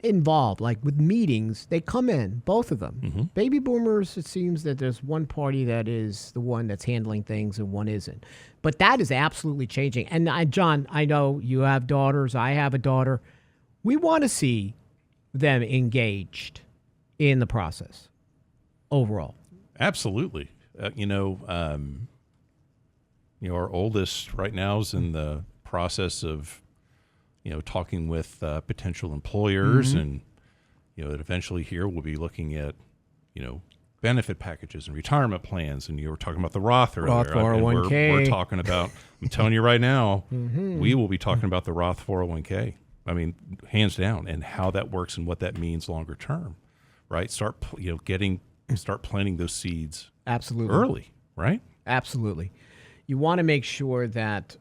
involved, like with meetings, they come in, both of them. Mm-hmm. Baby boomers, it seems that there's one party that is the one that's handling things and one isn't. But that is absolutely changing. And John, I know you have daughters, I have a daughter. We want to see them engaged in the process overall. Absolutely. Our oldest right now is in the process of talking with potential employers, and that eventually here we'll be looking at benefit packages and retirement plans, and you were talking about the Roth earlier. Roth 401k. We're talking about. I'm telling you right now, we will be talking about the Roth 401k. I mean, hands down, and how that works and what that means longer term. Right? Start planting those seeds Absolutely. early. Right? Absolutely. You want to make sure that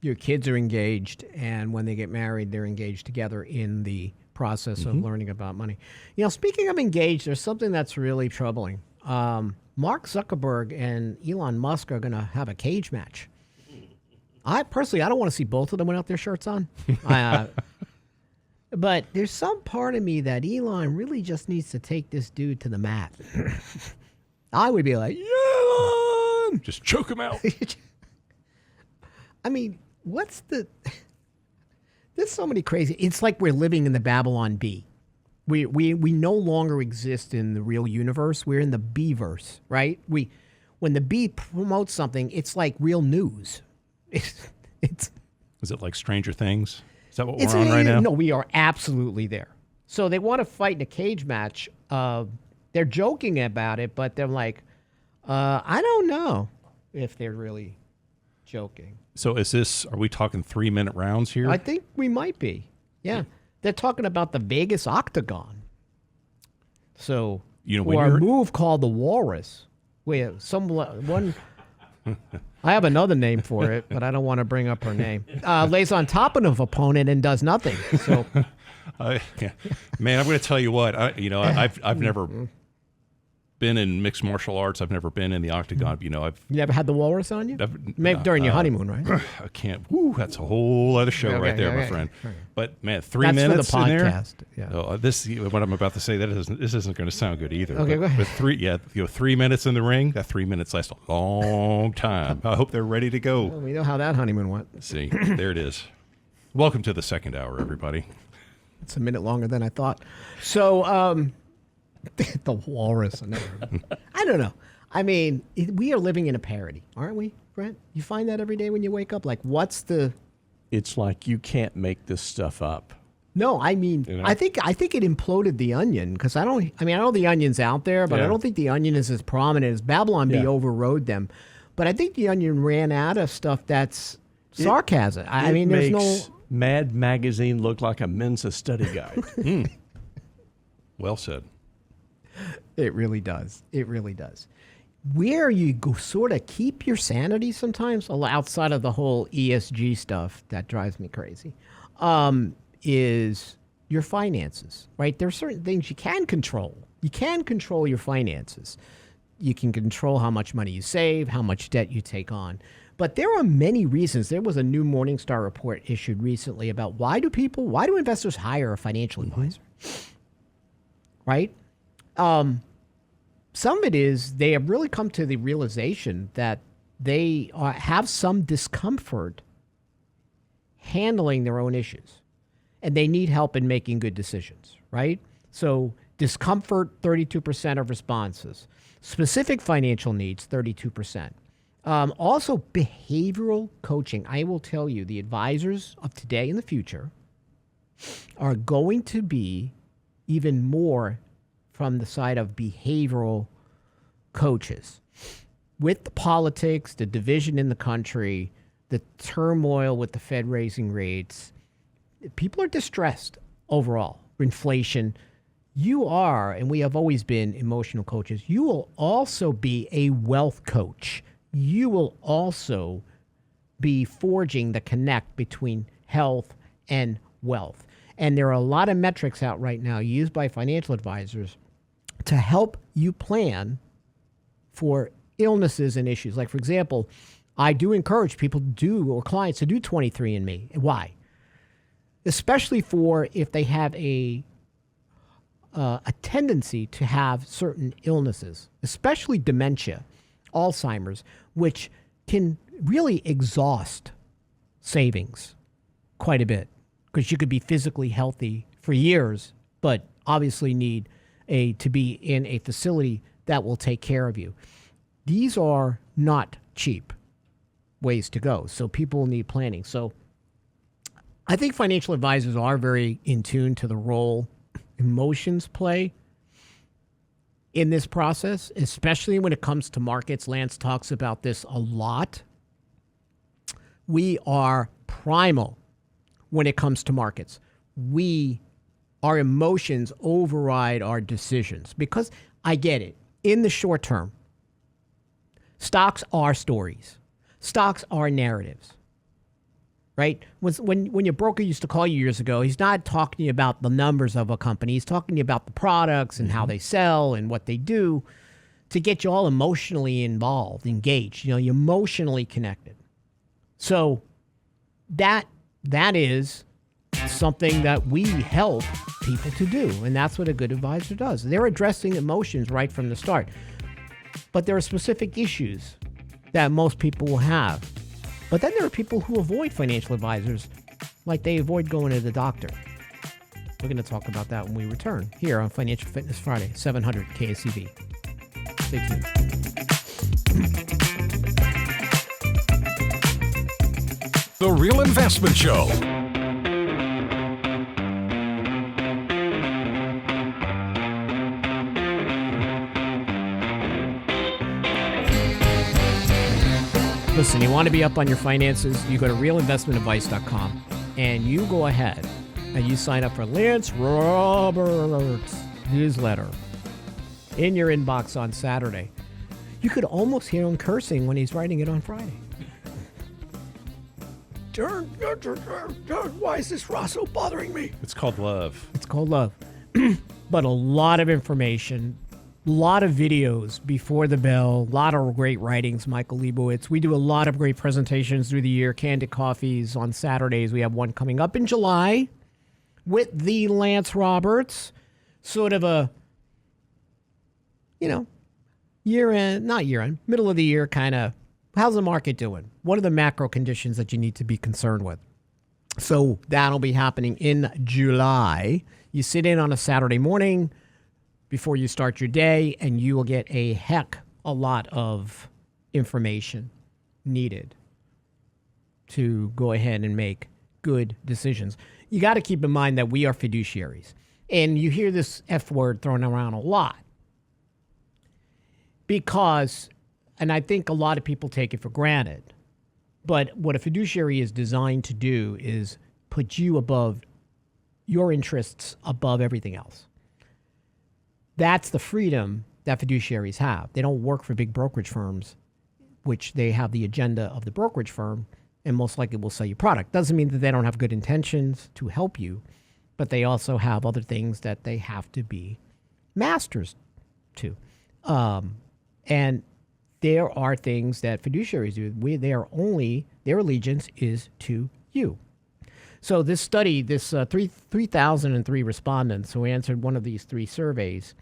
your kids are engaged, and when they get married, they're engaged together in the process of learning about money. Speaking of engaged, there's something that's really troubling. Mark Zuckerberg and Elon Musk are going to have a cage match. I don't want to see both of them without their shirts on. But there's some part of me that Elon really just needs to take this dude to the mat. I would be like, Elon! Just choke him out. I mean, there's so many crazy. It's like we're living in the Babylon Bee. We no longer exist in the real universe. We're in the Bee-verse, right? When the Bee promotes something, it's like real news. Is it like Stranger Things? Is that what we're on right now? No, we are absolutely there. So they want to fight in a cage match. They're joking about it, but they're like, I don't know if they're really joking. So are we talking 3-minute rounds here? I think we might be. Yeah. They're talking about the Vegas Octagon. So, or a move called the Walrus. One. I have another name for it, but I don't want to bring up her name. Lays on top of an opponent and does nothing. So, man, I'm going to tell you what. I've never been in mixed martial arts. I've never been in the octagon. You never had the walrus on you? Maybe during your honeymoon, right? I can't. Woo, that's a whole other show right there, my friend. Right. But man, 3 that's minutes for the in there. Podcast. Yeah. Oh, what I'm about to say, this isn't going to sound good either. Okay, go ahead. But 3 minutes in the ring. That 3 minutes lasts a long time. I hope they're ready to go. Well, we know how that honeymoon went. See, there it is. Welcome to the second hour, everybody. It's a minute longer than I thought. So, the walrus. I don't know. I mean, we are living in a parody, aren't we, Brent? You find that every day when you wake up? Like, what's the... It's like you can't make this stuff up. No, I mean, I think it imploded the Onion because I know the Onion's out there, but I don't think the Onion is as prominent as Babylon Bee overrode them. But I think the Onion ran out of stuff that's sarcasm. I mean, there's no... Mad Magazine look like a Mensa study guide. Well said. It really does. It really does. Where you go sort of keep your sanity sometimes, outside of the whole ESG stuff that drives me crazy, is your finances, right? There are certain things you can control. You can control your finances. You can control how much money you save, how much debt you take on. But there are many reasons. There was a new Morningstar report issued recently about why do investors hire a financial advisor, right? Some of it is they have really come to the realization that they have some discomfort handling their own issues, and they need help in making good decisions, right? So discomfort, 32% of responses. Specific financial needs, 32%. Also, behavioral coaching. I will tell you, the advisors of today and the future are going to be even more from the side of behavioral coaches. With the politics, the division in the country, the turmoil with the Fed raising rates, people are distressed overall. Inflation. You are, and we have always been emotional coaches. You will also be a wealth coach. You will also be forging the connect between health and wealth. And there are a lot of metrics out right now used by financial advisors to help you plan for illnesses and issues. Like, for example, I do encourage people to do, or clients to do 23andMe. Why? Especially for if they have a tendency to have certain illnesses, especially dementia, Alzheimer's, which can really exhaust savings quite a bit because you could be physically healthy for years, but obviously need to be in a facility that will take care of you. These are not cheap ways to go, so people need planning. So I think financial advisors are very in tune to the role emotions play in this process, especially when it comes to markets. Lance talks about this a lot. We are primal when it comes to markets. Our emotions override our decisions because I get it. In the short term, stocks are stories. Stocks are narratives, right? When your broker used to call you years ago, he's not talking to you about the numbers of a company. He's talking to you about the products and how they sell and what they do to get you all emotionally involved, engaged, you're emotionally connected. So that is something that we help people to do, and that's what a good advisor does. They're addressing emotions right from the start. But there are specific issues that most people will have. But then there are people who avoid financial advisors like they avoid going to the doctor. We're going to talk about that when we return here on Financial Fitness Friday, 700 KSCV. Stay tuned. The Real Investment Show. Listen, you want to be up on your finances, you go to realinvestmentadvice.com and you go ahead and you sign up for Lance Roberts' newsletter in your inbox on Saturday. You could almost hear him cursing when he's writing it on Friday. Why is this Rosso bothering me? It's called love. It's called love. But a lot of information, a lot of videos before the bell, a lot of great writings, Michael Leibowitz. We do a lot of great presentations through the year, Candid Coffees on Saturdays. We have one coming up in July with the Lance Roberts. Sort of a, year-end, not year-end, middle of the year kind of, how's the market doing? What are the macro conditions that you need to be concerned with? So that'll be happening in July. You sit in on a Saturday morning before you start your day, and you will get a lot of information needed to go ahead and make good decisions. You got to keep in mind that we are fiduciaries. And you hear this F word thrown around a lot because, and I think a lot of people take it for granted, but what a fiduciary is designed to do is put you above your interests above everything else. That's the freedom that fiduciaries have. They don't work for big brokerage firms, which they have the agenda of the brokerage firm and most likely will sell you product. Doesn't mean that they don't have good intentions to help you, but they also have other things that they have to be masters to. And there are things that fiduciaries do. Their allegiance is to you. So this study, this 3,003 respondents who answered one of these three surveys,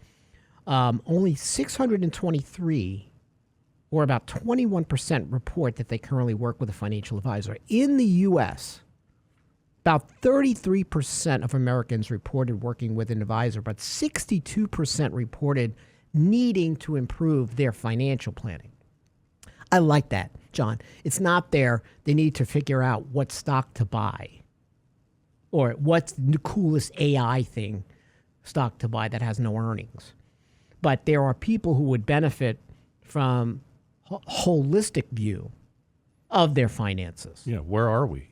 only 623, or about 21%, report that they currently work with a financial advisor. In the U.S., about 33% of Americans reported working with an advisor, but 62% reported needing to improve their financial planning. I like that, John. It's not they need to figure out what stock to buy or what's the coolest AI stock to buy that has no earnings. But there are people who would benefit from a holistic view of their finances. Where are we?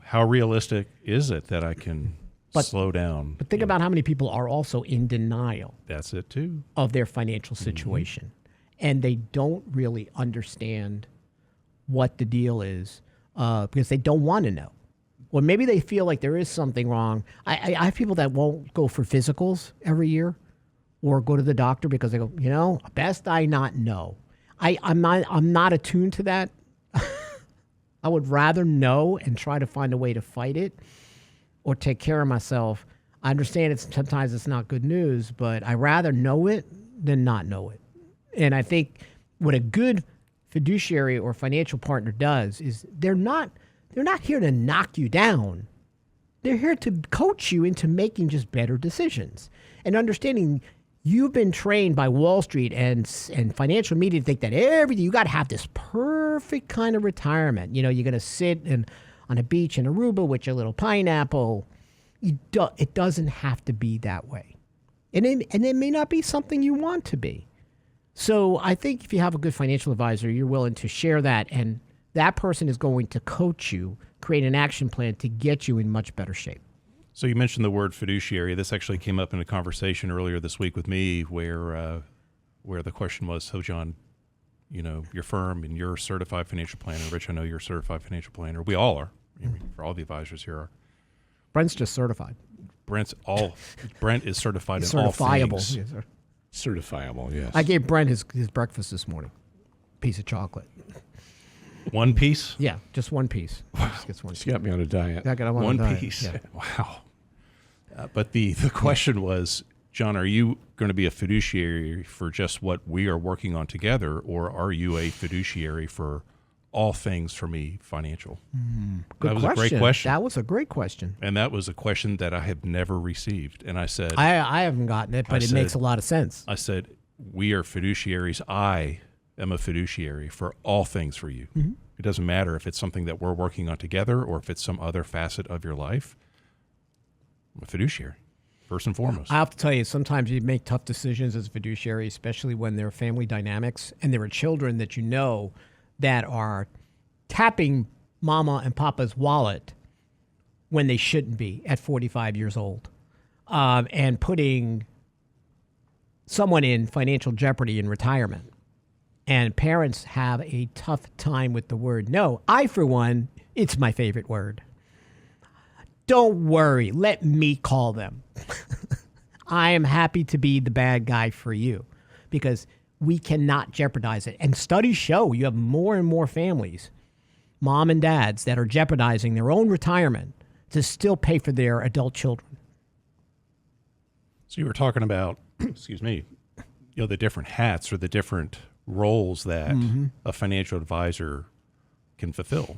How realistic is it that I can slow down? But think about how many people are also in denial. That's it too. Of their financial situation. Mm-hmm. And they don't really understand what the deal is because they don't want to know. Or maybe they feel like there is something wrong. I have people that won't go for physicals every year or go to the doctor because they go, best I not know. I'm not attuned to that. I would rather know and try to find a way to fight it or take care of myself. I understand sometimes it's not good news, but I rather know it than not know it. And I think what a good fiduciary or financial partner does is they're not here to knock you down. They're here to coach you into making just better decisions and understanding you've been trained by Wall Street and financial media to think that you got to have this perfect kind of retirement. You're going to sit on a beach in Aruba with your little pineapple. It doesn't have to be that way. And it may not be something you want to be. So I think if you have a good financial advisor, you're willing to share that, and that person is going to coach you, create an action plan to get you in much better shape. So you mentioned the word fiduciary. This actually came up in a conversation earlier this week with me where the question was, so John, your firm and you're a certified financial planner. Rich, I know you're a certified financial planner. We all are. For all the advisors here are. Brent's just certified. Brent is certified in all things. Yes, sir. Certifiable, yes. I gave Brent his breakfast this morning. Piece of chocolate. One piece? Yeah, just one piece. Just gets one piece. She got me on a diet. I got one diet. piece. Yeah. Wow. But the question was, John, are you going to be a fiduciary for just what we are working on together, or are you a fiduciary for all things for me financial? Good that was question. a great question. That was a great question. And that was a question that I have never received. And I said, I haven't gotten it, but it makes a lot of sense. I said, we are fiduciaries. I am a fiduciary for all things for you. Mm-hmm. It doesn't matter if it's something that we're working on together or if it's some other facet of your life. I'm a fiduciary, first and foremost. I have to tell you, sometimes you make tough decisions as a fiduciary, especially when there are family dynamics and there are children that that are tapping mama and papa's wallet when they shouldn't be at 45 years old, and putting someone in financial jeopardy in retirement. And parents have a tough time with the word no. I, for one, it's my favorite word. Don't worry. Let me call them. I am happy to be the bad guy for you because we cannot jeopardize it. And studies show you have more and more families, mom and dads, that are jeopardizing their own retirement to still pay for their adult children. So you were talking about, excuse me, the different hats or the different roles that a financial advisor can fulfill.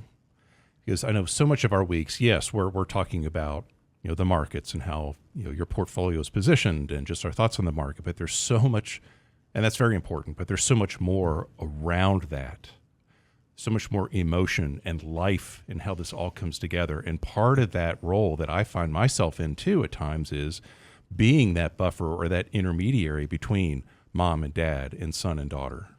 Because I know so much of our weeks, yes, we're talking about the markets and how your portfolio is positioned and just our thoughts on the market. But there's so much, and that's very important. But there's so much more around that, so much more emotion and life and how this all comes together. And part of that role that I find myself in too at times is being that buffer or that intermediary between mom and dad and son and daughter,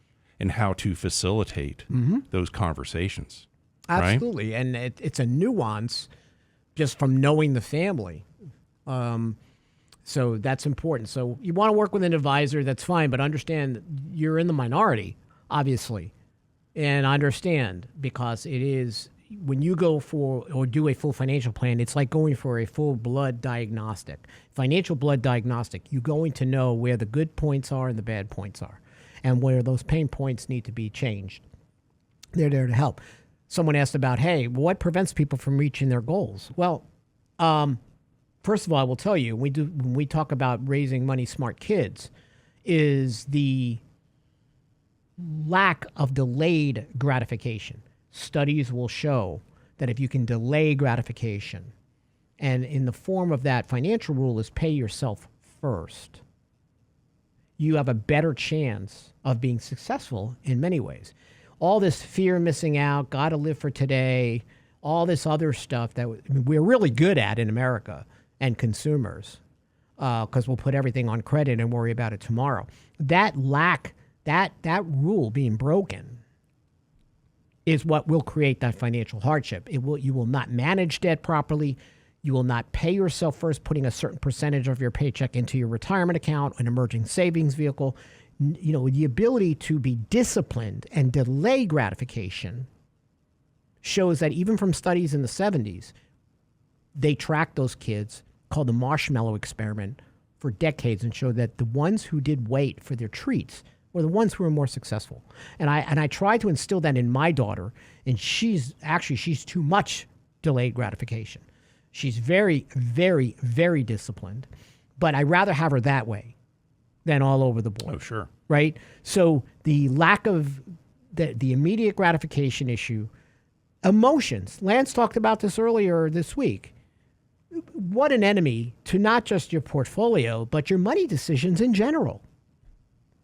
and how to facilitate those conversations. Absolutely. Right? And it's a nuance just from knowing the family. So that's important. So you want to work with an advisor, that's fine, but understand you're in the minority, obviously. And understand, because it is, when you go for or do a full financial plan, it's like going for a full blood diagnostic. Financial blood diagnostic, you're going to know where the good points are and the bad points are, and where those pain points need to be changed. They're there to help. Someone asked about, hey, what prevents people from reaching their goals? Well, first of all, I will tell you, when we talk about raising money smart kids, is the lack of delayed gratification. Studies will show that if you can delay gratification, and in the form of that financial rule is pay yourself first, you have a better chance of being successful in many ways. All this fear of missing out, got to live for today, all this other stuff that we're really good at in America and consumers, because we'll put everything on credit and worry about it tomorrow. That rule being broken is what will create that financial hardship. You will not manage debt properly. You will not pay yourself first, putting a certain percentage of your paycheck into your retirement account, an emerging savings vehicle. The ability to be disciplined and delay gratification shows that even from studies in the 70s, they tracked those kids, called the marshmallow experiment, for decades, and showed that the ones who did wait for their treats were the ones who were more successful. And I try to instill that in my daughter, and she's too much delayed gratification. She's very, very, very disciplined, but I'd rather have her that way than all over the board. Oh, sure. Right? So the lack of the immediate gratification issue, emotions. Lance talked about this earlier this week. What an enemy to not just your portfolio, but your money decisions in general.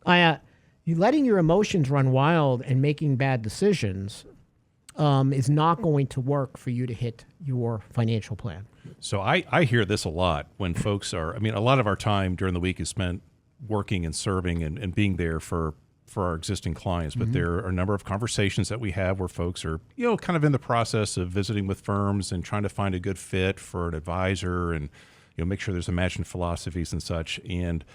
You letting your emotions run wild and making bad decisions is not going to work for you to hit your financial plan. So I hear this a lot when folks are, a lot of our time during the week is spent working and serving and being there for our existing clients. But there are a number of conversations that we have where folks are, kind of in the process of visiting with firms and trying to find a good fit for an advisor and, make sure there's a match in philosophies and such. And,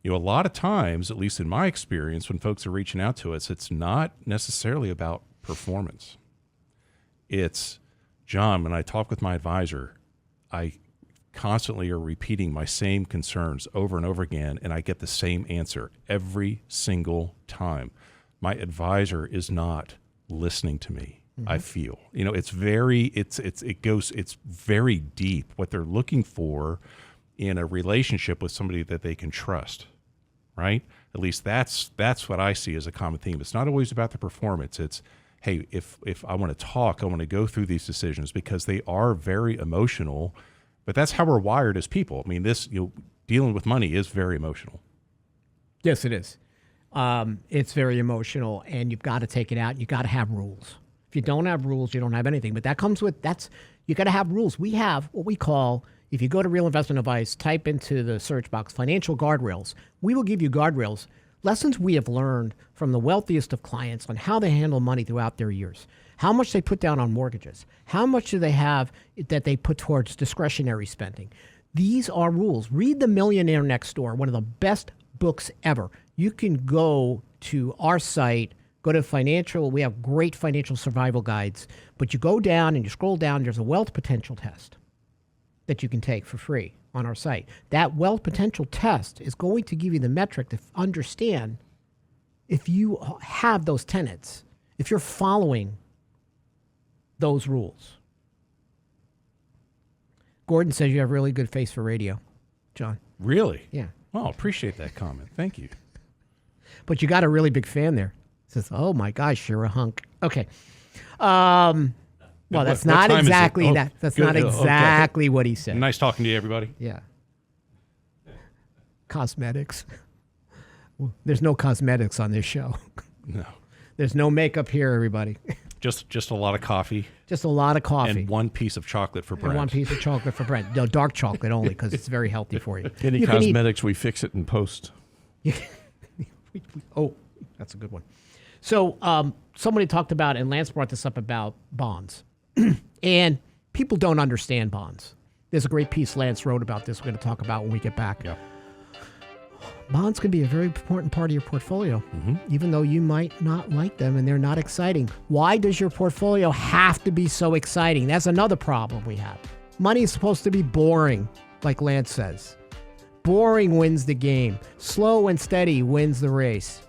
a lot of times, at least in my experience, when folks are reaching out to us, it's not necessarily about performance. It's, John, when I talk with my advisor, I constantly are repeating my same concerns over and over again, and I get the same answer every single time. My advisor is not listening to me. I feel, it's very deep what they're looking for in a relationship with somebody that they can trust, right? At least that's what I see as a common theme. It's not always about the performance. It's, hey, if I want to talk, I want to go through these decisions because they are very emotional. But that's how we're wired as people. This, dealing with money is very emotional. Yes, it is. It's very emotional, and you've got to take it out. You got to have rules. If you don't have rules, you don't have anything. But you got to have rules. We have what we call, if you go to Real Investment Advice, type into the search box, financial guardrails. We will give you guardrails, lessons we have learned from the wealthiest of clients on how they handle money throughout their years. How much they put down on mortgages. How much do they have that they put towards discretionary spending? These are rules. Read The Millionaire Next Door, one of the best books ever. You can go to our site, Go to financial. We have great financial survival guides. But you go down and you scroll down. There's a wealth potential test that you can take for free on our site. That wealth potential test is going to give you the metric to understand if you have those tenets, if you're following those rules. Gordon says you have really good face for radio, John. Really? Yeah. Oh, appreciate that comment. Thank you. But you got a really big fan there. Says, oh my gosh, you're a hunk. Okay. Well, that's what not time is it? exactly Oh, that. That's good. not Okay. exactly what he said. Nice talking to you, everybody. Yeah. Cosmetics. Well, there's no cosmetics on this show. No. There's no makeup here, everybody. Just a lot of coffee Just a lot of coffee. and one piece of chocolate for Brent. And one piece of chocolate for Brent. No, dark chocolate only because it's very healthy for you. Any You can eat- cosmetics, we fix it in post. Oh, that's a good one. So somebody talked about, and Lance brought this up about bonds. And people don't understand bonds. There's a great piece Lance wrote about this we're going to talk about when we get back. Yeah. Bonds can be a very important part of your portfolio, even though you might not like them and they're not exciting. Why does your portfolio have to be so exciting? That's another problem we have. Money is supposed to be boring, like Lance says. Boring wins the game. Slow and steady wins the race.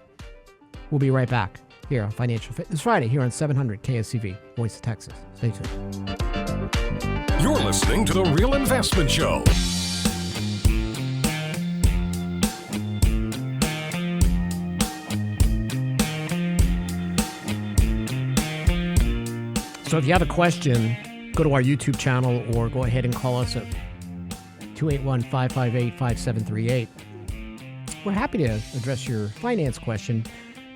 We'll be right back here on Financial Fitness Friday here on 700 KSCV, Voice of Texas. Stay tuned. You're listening to The Real Investment Show. So if you have a question, go to our YouTube channel or go ahead and call us at 281-558-5738. We're happy to address your finance question.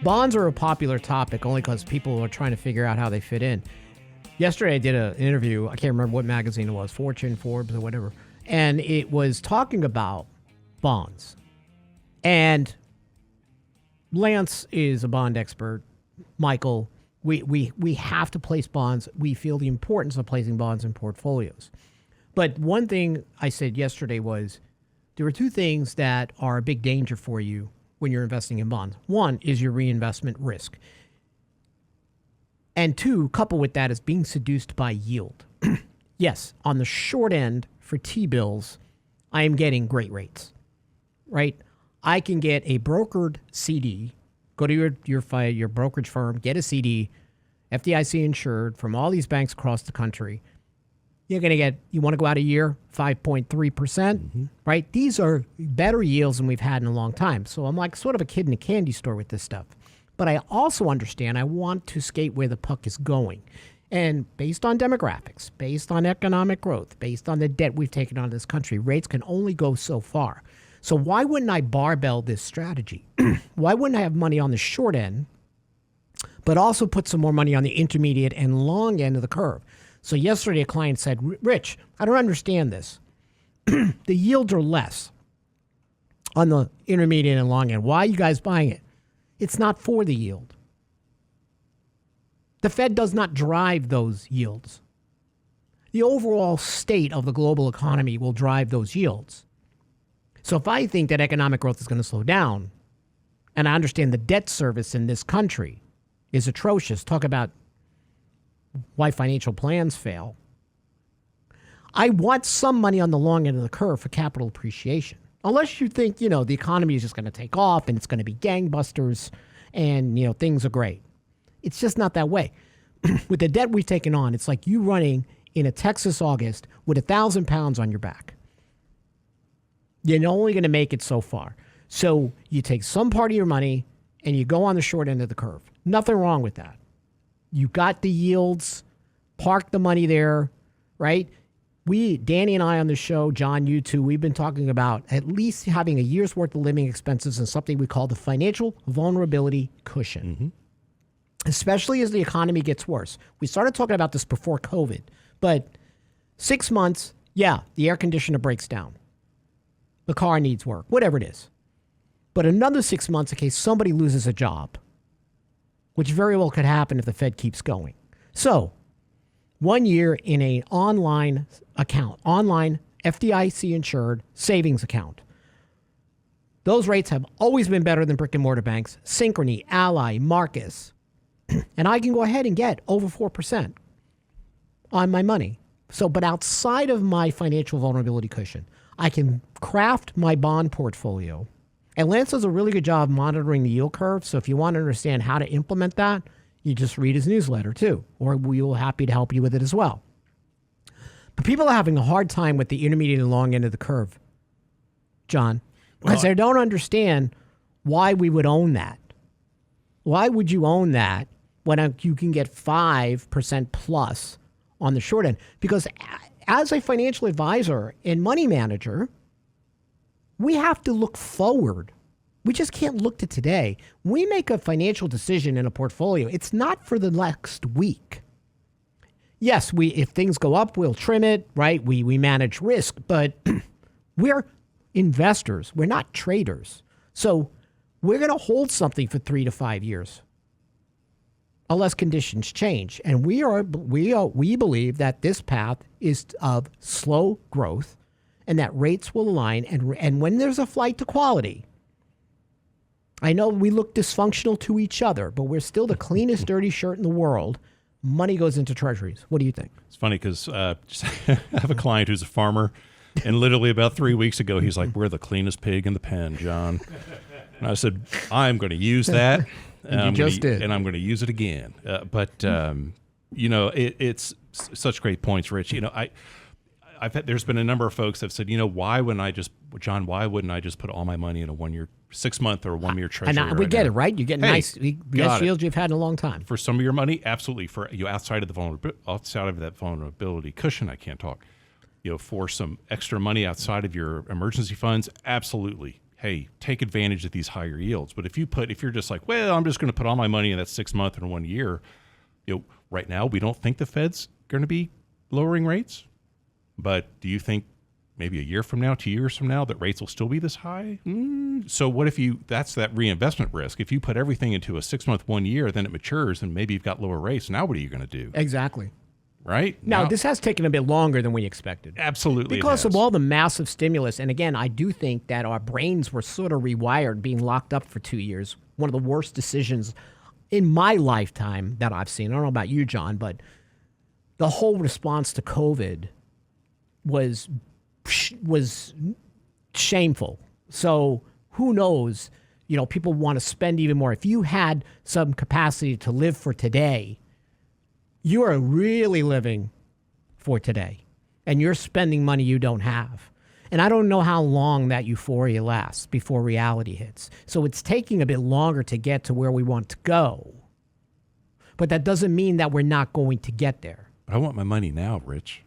Bonds are a popular topic only because people are trying to figure out how they fit in. Yesterday I did an interview. I can't remember what magazine it was, Fortune, Forbes, or whatever. And it was talking about bonds. And Lance is a bond expert. Michael, we have to place bonds. We feel the importance of placing bonds in portfolios. But one thing I said yesterday was there are two things that are a big danger for you when you're investing in bonds. One is your reinvestment risk. And two, coupled with that, is being seduced by yield. Yes, on the short end for T-bills, I am getting great rates, right? I can get a brokered CD. Go to your brokerage firm, get a CD, FDIC insured from all these banks across the country. You're going to get, you want to go out a year, 5.3%, right? These are better yields than we've had in a long time. So I'm like sort of a kid in a candy store with this stuff. But I also understand I want to skate where the puck is going. And based on demographics, based on economic growth, based on the debt we've taken on this country, rates can only go so far. So why wouldn't I barbell this strategy? Why wouldn't I have money on the short end, but also put some more money on the intermediate and long end of the curve? So yesterday a client said, Rich, I don't understand this. The yields are less on the intermediate and long end. Why are you guys buying it? It's not for the yield. The Fed does not drive those yields. The overall state of the global economy will drive those yields. So if I think that economic growth is going to slow down, and I understand the debt service in this country is atrocious, talk about why financial plans fail, I want some money on the long end of the curve for capital appreciation. Unless you think, the economy is just going to take off and it's going to be gangbusters and, things are great. It's just not that way. With the debt we've taken on, it's like you running in a Texas August with 1,000 pounds on your back. You're only going to make it so far. So you take some part of your money and you go on the short end of the curve. Nothing wrong with that. You got the yields, park the money there, right? Danny and I on the show, John, you too, we've been talking about at least having a year's worth of living expenses and something we call the financial vulnerability cushion, especially as the economy gets worse. We started talking about this before COVID, but 6 months, the air conditioner breaks down. The car needs work, whatever it is. But another 6 months in case somebody loses a job, which very well could happen if the Fed keeps going. So 1 year in an online account, online FDIC insured savings account. Those rates have always been better than brick and mortar banks. Synchrony, Ally, Marcus, and I can go ahead and get over 4% on my money. So, but outside of my financial vulnerability cushion, I can craft my bond portfolio. And Lance does a really good job monitoring the yield curve. So if you want to understand how to implement that, you just read his newsletter too, or we will happy to help you with it as well. But people are having a hard time with the intermediate and long end of the curve, John, because they don't understand why we would own that. Why would you own that when you can get 5% plus on the short end? Because as a financial advisor and money manager, we have to look forward. We just can't look to today. We make a financial decision in a portfolio. It's not for the next week. Yes, if things go up, we'll trim it, right? We manage risk, but we're investors. We're not traders. So we're going to hold something for 3 to 5 years unless conditions change. And we believe that this path is of slow growth and that rates will align. And when there's a flight to quality, I know we look dysfunctional to each other, but we're still the cleanest dirty shirt in the world. Money goes into treasuries. What do you think? It's funny because I have a client who's a farmer, and literally about 3 weeks ago, he's like, "We're the cleanest pig in the pen, John." And I said, "I'm going to use that." And you just did. And I'm going to use it again. It's such great points, Rich. There's been a number of folks that have said, why wouldn't I just put all my money in a 1-year, 6-month or 1 year treasury? And we get it, right? You get nice yields you've had in a long time. For some of your money, absolutely. For you outside of that vulnerability cushion, I can't talk. For some extra money outside of your emergency funds, absolutely. Hey, take advantage of these higher yields. But if you're just like, well, I'm just going to put all my money in that 6-month and 1 year, right now we don't think the Fed's going to be lowering rates. But do you think maybe a year from now, 2 years from now, that rates will still be this high? So what if that's that reinvestment risk. If you put everything into a 6-month, 1 year, then it matures and maybe you've got lower rates. Now what are you going to do? Exactly. Right? Now, this has taken a bit longer than we expected. Absolutely. Because of all the massive stimulus. And again, I do think that our brains were sort of rewired being locked up for 2 years. One of the worst decisions in my lifetime that I've seen. I don't know about you, John, but the whole response to COVID was shameful. So who knows, people want to spend even more. If you had some capacity to live for today, you are really living for today and you're spending money you don't have. And I don't know how long that euphoria lasts before reality hits. So it's taking a bit longer to get to where we want to go. But that doesn't mean that we're not going to get there. I want my money now, Rich.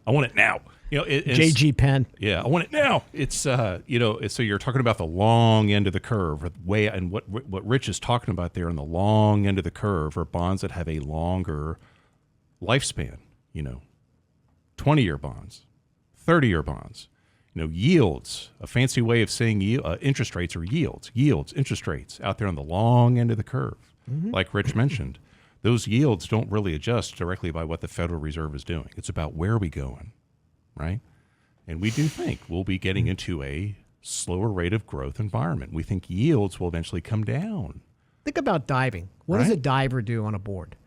I want it now. JG Penn. Yeah, I want it now. It's so you're talking about the long end of the curve, and what Rich is talking about there on the long end of the curve are bonds that have a longer lifespan. 20-year bonds, 30-year bonds. Yields. A fancy way of saying interest rates are yields. Yields, interest rates out there on the long end of the curve, like Rich mentioned. Those yields don't really adjust directly by what the Federal Reserve is doing. It's about where are we going, right? And we do think we'll be getting into a slower rate of growth environment. We think yields will eventually come down. Think about diving. What does a diver do on a board?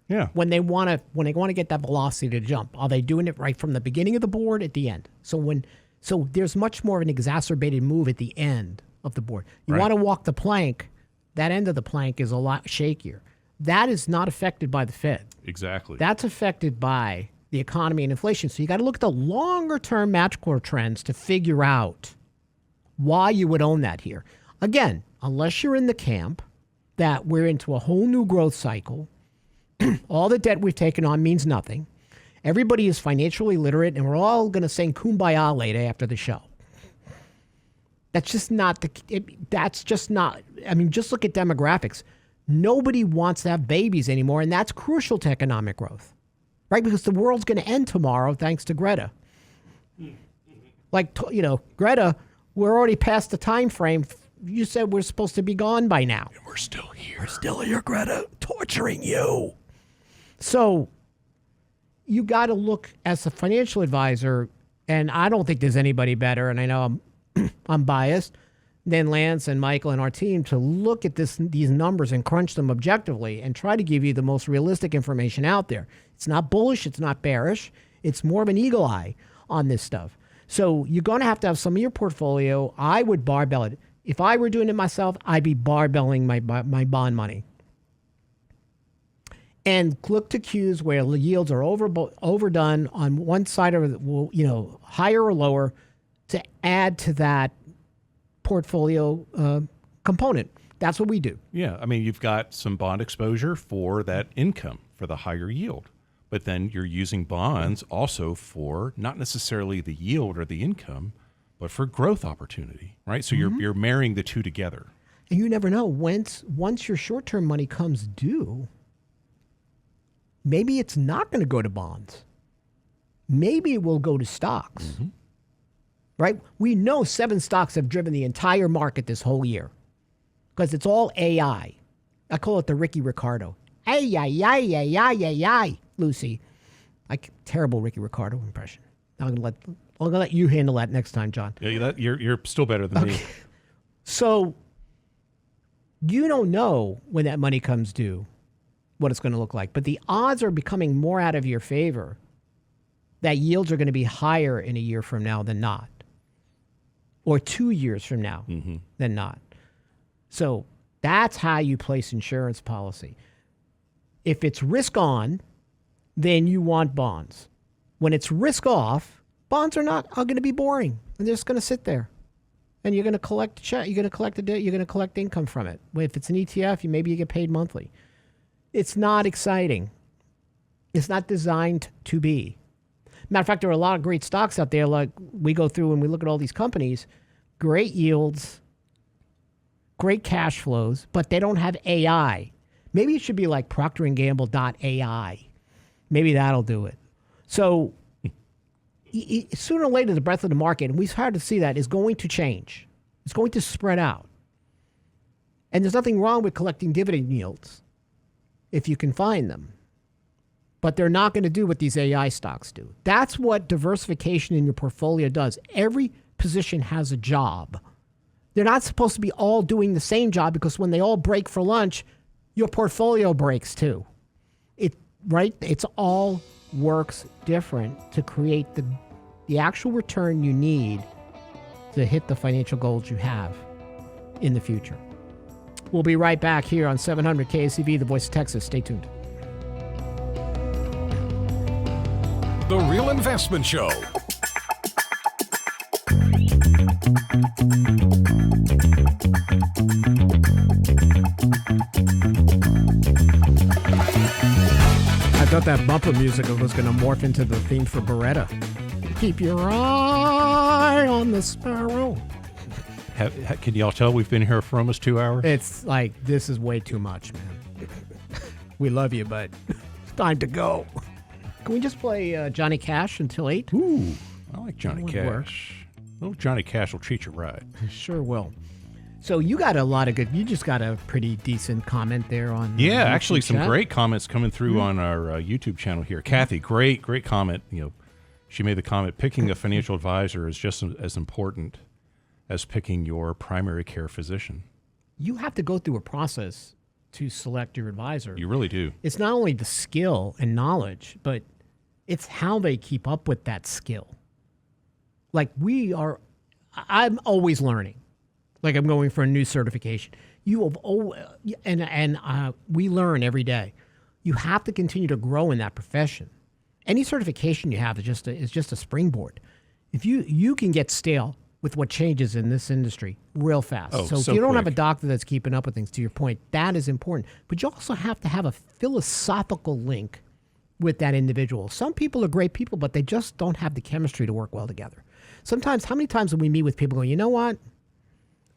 Yeah. When they want to get that velocity to jump, are they doing it right from the beginning of the board at the end? So there's much more of an exacerbated move at the end of the board. You want to walk the plank, that end of the plank is a lot shakier. That is not affected by the Fed. Exactly. That's affected by the economy and inflation. So you got to look at the longer term macro trends to figure out why you would own that here. Again, unless you're in the camp that we're into a whole new growth cycle, all the debt we've taken on means nothing. Everybody is financially literate, and we're all going to sing Kumbaya later after the show. That's just not I mean, just look at demographics. Nobody wants to have babies anymore, and that's crucial to economic growth, right? Because the world's going to end tomorrow thanks to Greta. Greta, we're already past the time frame. You said we're supposed to be gone by now. And we're still here. We're still here, Greta, torturing you. So you got to look as a financial advisor, and I don't think there's anybody better, and I know I'm biased, then Lance and Michael and our team to look at these numbers and crunch them objectively and try to give you the most realistic information out there. It's not bullish. It's not bearish. It's more of an eagle eye on this stuff. So you're going to have some of your portfolio. I would barbell it. If I were doing it myself, I'd be barbelling my bond money. And look to cues where the yields are overdone on one side or higher or lower to add to that portfolio component. That's what we do. Yeah, I mean, you've got some bond exposure for that income, for the higher yield. But then you're using bonds also for not necessarily the yield or the income, but for growth opportunity, right? So you're marrying the two together. And you never know. Once your short-term money comes due, maybe it's not going to go to bonds. Maybe it will go to stocks. Right? We know 7 stocks have driven the entire market this whole year because it's all AI. I call it the Ricky Ricardo. Ay, Lucy. Terrible Ricky Ricardo impression. I'm gonna let you handle that next time, John. Yeah, you're still better than me. So you don't know when that money comes due what it's going to look like, but the odds are becoming more out of your favor that yields are going to be higher in a year from now than not, or 2 years from now than not. So that's how you place insurance policy. If it's risk on, then you want bonds. When it's risk off, bonds are going to be boring, and they're just going to sit there, and you're going to collect you're going to collect income from it. If it's an ETF, maybe you get paid monthly. It's not exciting. It's not designed to be. Matter of fact, there are a lot of great stocks out there. Like we go through and we look at all these companies, great yields, great cash flows, but they don't have AI. Maybe it should be like ProcterandGamble.ai. Maybe that'll do it. So sooner or later, the breadth of the market, and we've started to see that, is going to change. It's going to spread out. And there's nothing wrong with collecting dividend yields if you can find them. But they're not going to do what these AI stocks do. That's what diversification in your portfolio does. Every position has a job. They're not supposed to be all doing the same job, because when they all break for lunch, your portfolio breaks too. Right? It's all works different to create the actual return you need to hit the financial goals you have in the future. We'll be right back here on 700 KCV, the voice of Texas. Stay tuned. The Real Investment Show. I thought that bumper music was going to morph into the theme for Beretta. Keep your eye on the sparrow. Can y'all tell we've been here for almost 2 hours? It's like, this is way too much, man. We love you, but it's time to go. Can we just play Johnny Cash until 8? Ooh, I like Johnny That would Cash. work. Little Johnny Cash will treat you right. Sure will. So you got a lot of good, you just got a pretty decent comment there on Yeah, YouTube actually some chat. great comments coming through on our YouTube channel here. Kathy, great comment. She made the comment, picking a financial advisor is just as important as picking your primary care physician. You have to go through a process to select your advisor. You really do. It's not only the skill and knowledge, but it's how they keep up with that skill. Like I'm always learning. Like I'm going for a new certification. We learn every day. You have to continue to grow in that profession. Any certification you have is just a springboard. If you can get stale with what changes in this industry real fast. Oh, so if so you don't have a quick. doctor that's keeping up with things, to your point, that is important. But you also have to have a philosophical link with that individual. Some people are great people, but they just don't have the chemistry to work well together. Sometimes, how many times do we meet with people going, you know what?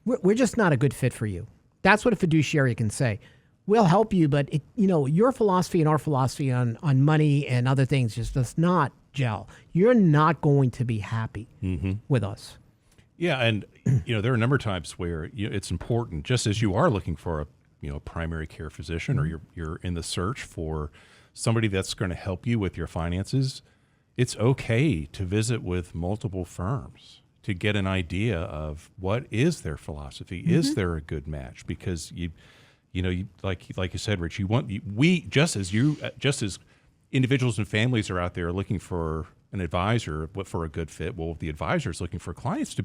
We're just not a good fit for you. That's what a fiduciary can say. We'll help you, but your philosophy and our philosophy on money and other things just does not gel. You're not going to be happy with us. Yeah, and there are a number of times where it's important, just as you are looking for a primary care physician, or you're in the search for somebody that's going to help you with your finances. It's okay to visit with multiple firms to get an idea of what is their philosophy. Is there a good match? Because like you said, Rich, we just as individuals and families are out there looking for an advisor for a good fit. Well, the advisor is looking for clients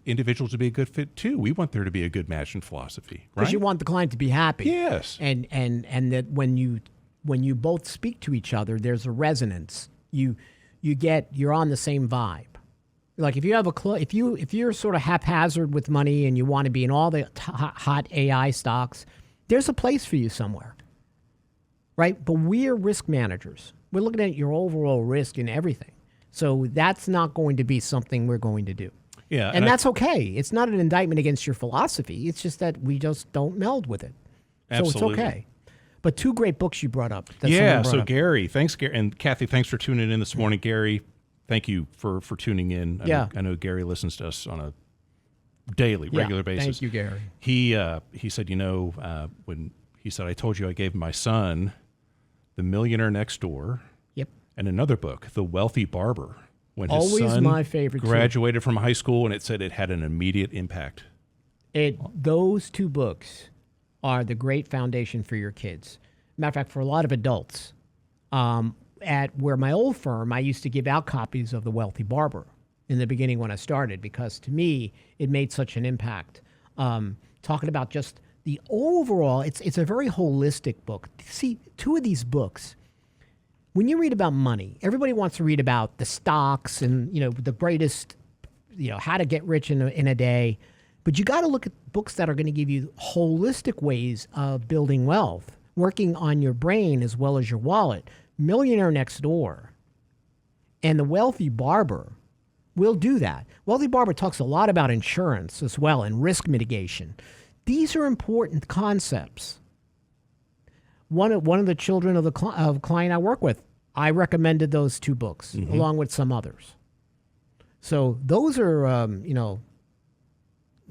individuals to be a good fit too. We want there to be a good match in philosophy, right? Because you want the client to be happy. Yes. And that when you both speak to each other, there's a resonance. You're on the same vibe. Like if you have if you're sort of haphazard with money and you want to be in all the hot AI stocks, there's a place for you somewhere, right? But we're risk managers. We're looking at your overall risk in everything. So that's not going to be something we're going to do. Yeah, and that's okay. It's not an indictment against your philosophy. It's just that we just don't meld with it. Absolutely. So it's okay. But two great books you brought up. Gary, thanks, Gary. And Kathy, thanks for tuning in this morning. Gary, thank you for tuning in. I know Gary listens to us on a daily, regular basis. Thank you, Gary. He said, when he said, I told you I gave my son The Millionaire Next Door. Yep. And another book, The Wealthy Barber. When his Always son my favorite graduated from high school, and it said it had an immediate impact. Those two books are the great foundation for your kids. Matter of fact, for a lot of adults, at where my old firm, I used to give out copies of The Wealthy Barber in the beginning when I started, because to me, it made such an impact. Talking about just the overall, it's a very holistic book. See, two of these books, when you read about money, everybody wants to read about the stocks and, the greatest, how to get rich in a day. But you got to look at books that are going to give you holistic ways of building wealth, working on your brain as well as your wallet. Millionaire Next Door and The Wealthy Barber will do that. Wealthy Barber talks a lot about insurance as well and risk mitigation. These are important concepts. One of the children of a client I work with, I recommended those two books along with some others. So those are,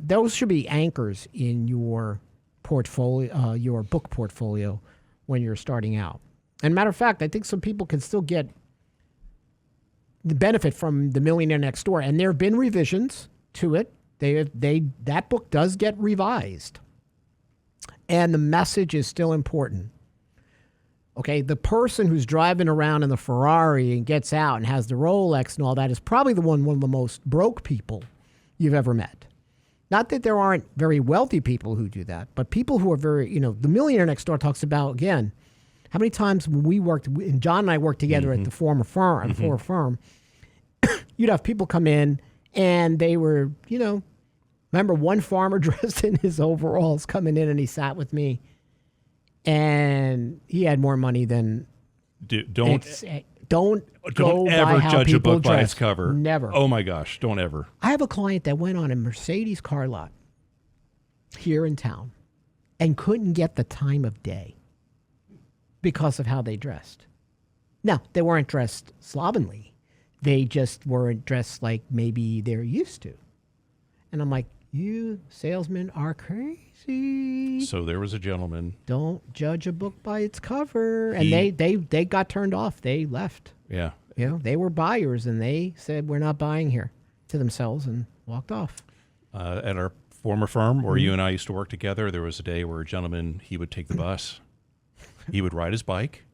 those should be anchors in your portfolio, your book portfolio when you're starting out. And matter of fact, I think some people can still get the benefit from The Millionaire Next Door, and there have been revisions to it. That book does get revised, and the message is still important. Okay, the person who's driving around in the Ferrari and gets out and has the Rolex and all that is probably one of the most broke people you've ever met. Not that there aren't very wealthy people who do that, but people who are very, The Millionaire Next Door talks about, again, how many times when we worked, and John and I worked together at the former firm, you'd have people come in and they were, remember one farmer dressed in his overalls coming in and he sat with me and he had more money than... Don't ever judge a book by its cover. Never. Oh my gosh, don't ever. I have a client that went on a Mercedes car lot here in town and couldn't get the time of day because of how they dressed. Now, they weren't dressed slovenly. They just weren't dressed like maybe they're used to. And I'm like, you salesmen are crazy. So there was a gentleman. Don't judge a book by its cover. And they got turned off. They left. Yeah. They were buyers and they said, we're not buying here, to themselves, and walked off. At our former firm where you and I used to work together, there was a day where a gentleman, he would take the bus. He would ride his bike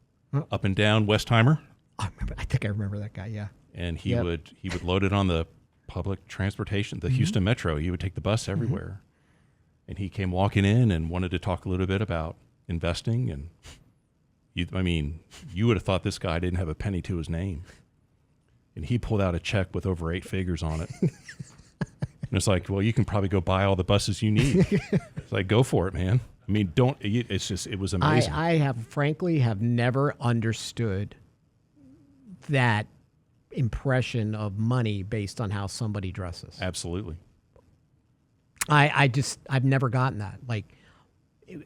up and down Westheimer. I think I remember that guy, yeah. And he would load it on the public transportation, the Houston Metro. He would take the bus everywhere. And he came walking in and wanted to talk a little bit about investing. And you would have thought this guy didn't have a penny to his name. And he pulled out a check with over 8 figures on it. And it's like, well, you can probably go buy all the buses you need. It's like, go for it, man. It was amazing. I have never understood that impression of money based on how somebody dresses. Absolutely. I've never gotten that. Like,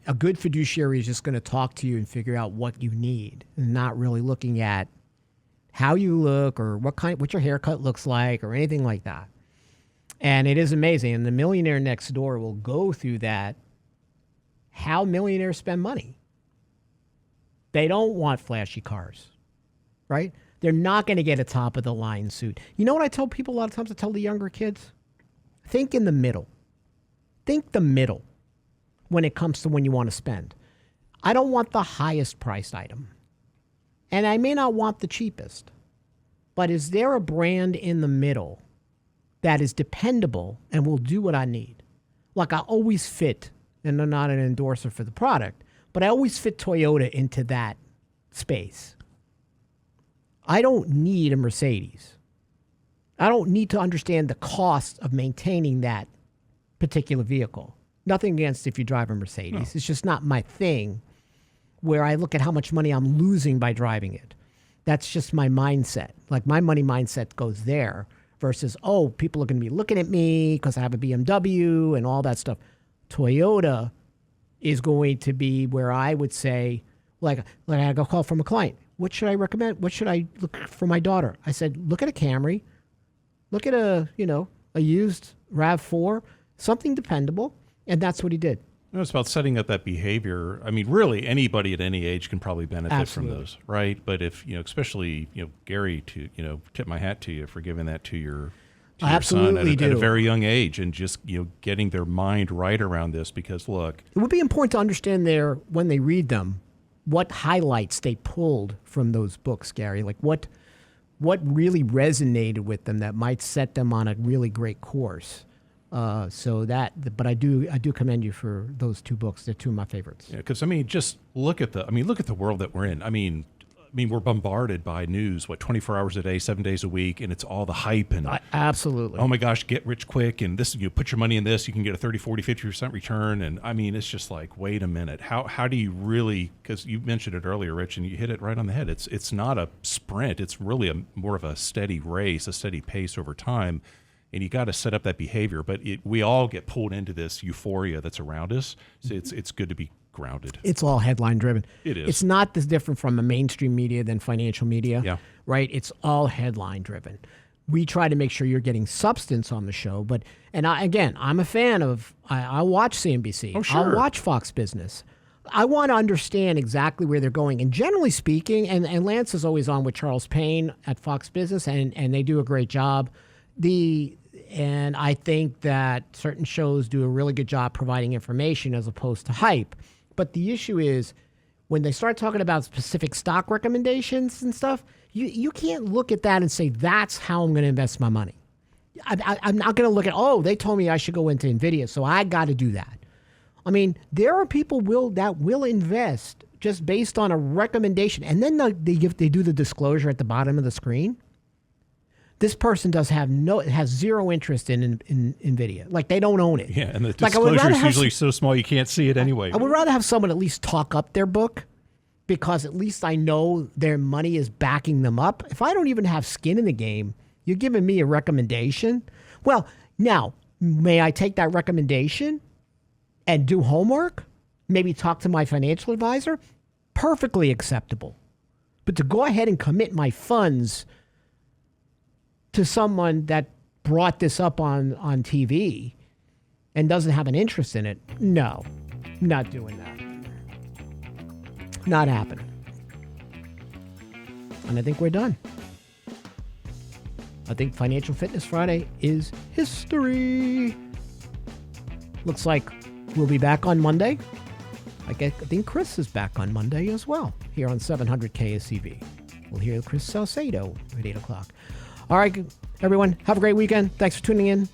a good fiduciary is just going to talk to you and figure out what you need, and not really looking at how you look or what your haircut looks like or anything like that. And it is amazing. And The Millionaire Next Door will go through that, how millionaires spend money. They don't want flashy cars, right? They're not going to get a top-of-the-line suit. You know what I tell people a lot of times? I tell the younger kids, think in the middle. Think the middle when it comes to when you want to spend. I don't want the highest priced item. And I may not want the cheapest. But is there a brand in the middle that is dependable and will do what I need? Like I always fit, and I'm not an endorser for the product, but I always fit Toyota into that space. I don't need a Mercedes. I don't need to understand the cost of maintaining that particular vehicle. Nothing against if you drive a Mercedes. No. It's just not my thing where I look at how much money I'm losing by driving it. That's just my mindset. Like my money mindset goes there versus, oh, people are going to be looking at me because I have a BMW and all that stuff. Toyota is going to be where I would say, like I got a call from a client. What should I recommend? What should I look for my daughter? I said, look at a Camry. Look at a used RAV4, something dependable. And that's what he did. It's about setting up that behavior. I mean, really, anybody at any age can probably benefit from those, right? But if, especially, Gary, to, tip my hat to you for giving that to your son at a very young age and just, getting their mind right around this because, look. It would be important to understand when they read them, what highlights they pulled from those books, Gary. Like what really resonated with them that might set them on a really great course. But I do commend you for those two books. They're two of my favorites. Yeah, because just look at the world that we're in. I mean, we're bombarded by news 24 hours a day, 7 days a week, and it's all the hype and absolutely. Oh my gosh, get rich quick, and this you put your money in this, you can get a 30, 40, 50% return, and it's just like, wait a minute, how do you really? Because you mentioned it earlier, Rich, and you hit it right on the head. It's not a sprint. It's really more of a steady race, a steady pace over time. And you got to set up that behavior, but we all get pulled into this euphoria that's around us. So it's good to be grounded. It's all headline driven. It is. It's not this different from the mainstream media than financial media. Yeah. Right? It's all headline driven. We try to make sure you're getting substance on the show, I'm a fan of. I watch CNBC. Oh, sure. I'll watch Fox Business. I want to understand exactly where they're going. And generally speaking, and Lance is always on with Charles Payne at Fox Business, and they do a great job. And I think that certain shows do a really good job providing information as opposed to hype. But the issue is when they start talking about specific stock recommendations and stuff, you can't look at that and say, that's how I'm going to invest my money. I'm not going to look at, they told me I should go into NVIDIA, so I got to do that. I mean, there are people that will invest just based on a recommendation. And then they do the disclosure at the bottom of the screen. This person has zero interest in NVIDIA. Like, they don't own it. Yeah, and the disclosure is usually so small you can't see it anyway. I would rather have someone at least talk up their book because at least I know their money is backing them up. If I don't even have skin in the game, you're giving me a recommendation. Well, now, may I take that recommendation and do homework? Maybe talk to my financial advisor? Perfectly acceptable. But to go ahead and commit my funds to someone that brought this up on TV and doesn't have an interest in it, no, not doing that. Not happening. And I think we're done. I think Financial Fitness Friday is history. Looks like we'll be back on Monday. I think Chris is back on Monday as well here on 700 KSCV. We'll hear Chris Salcedo at 8 o'clock. All right, everyone, have a great weekend. Thanks for tuning in.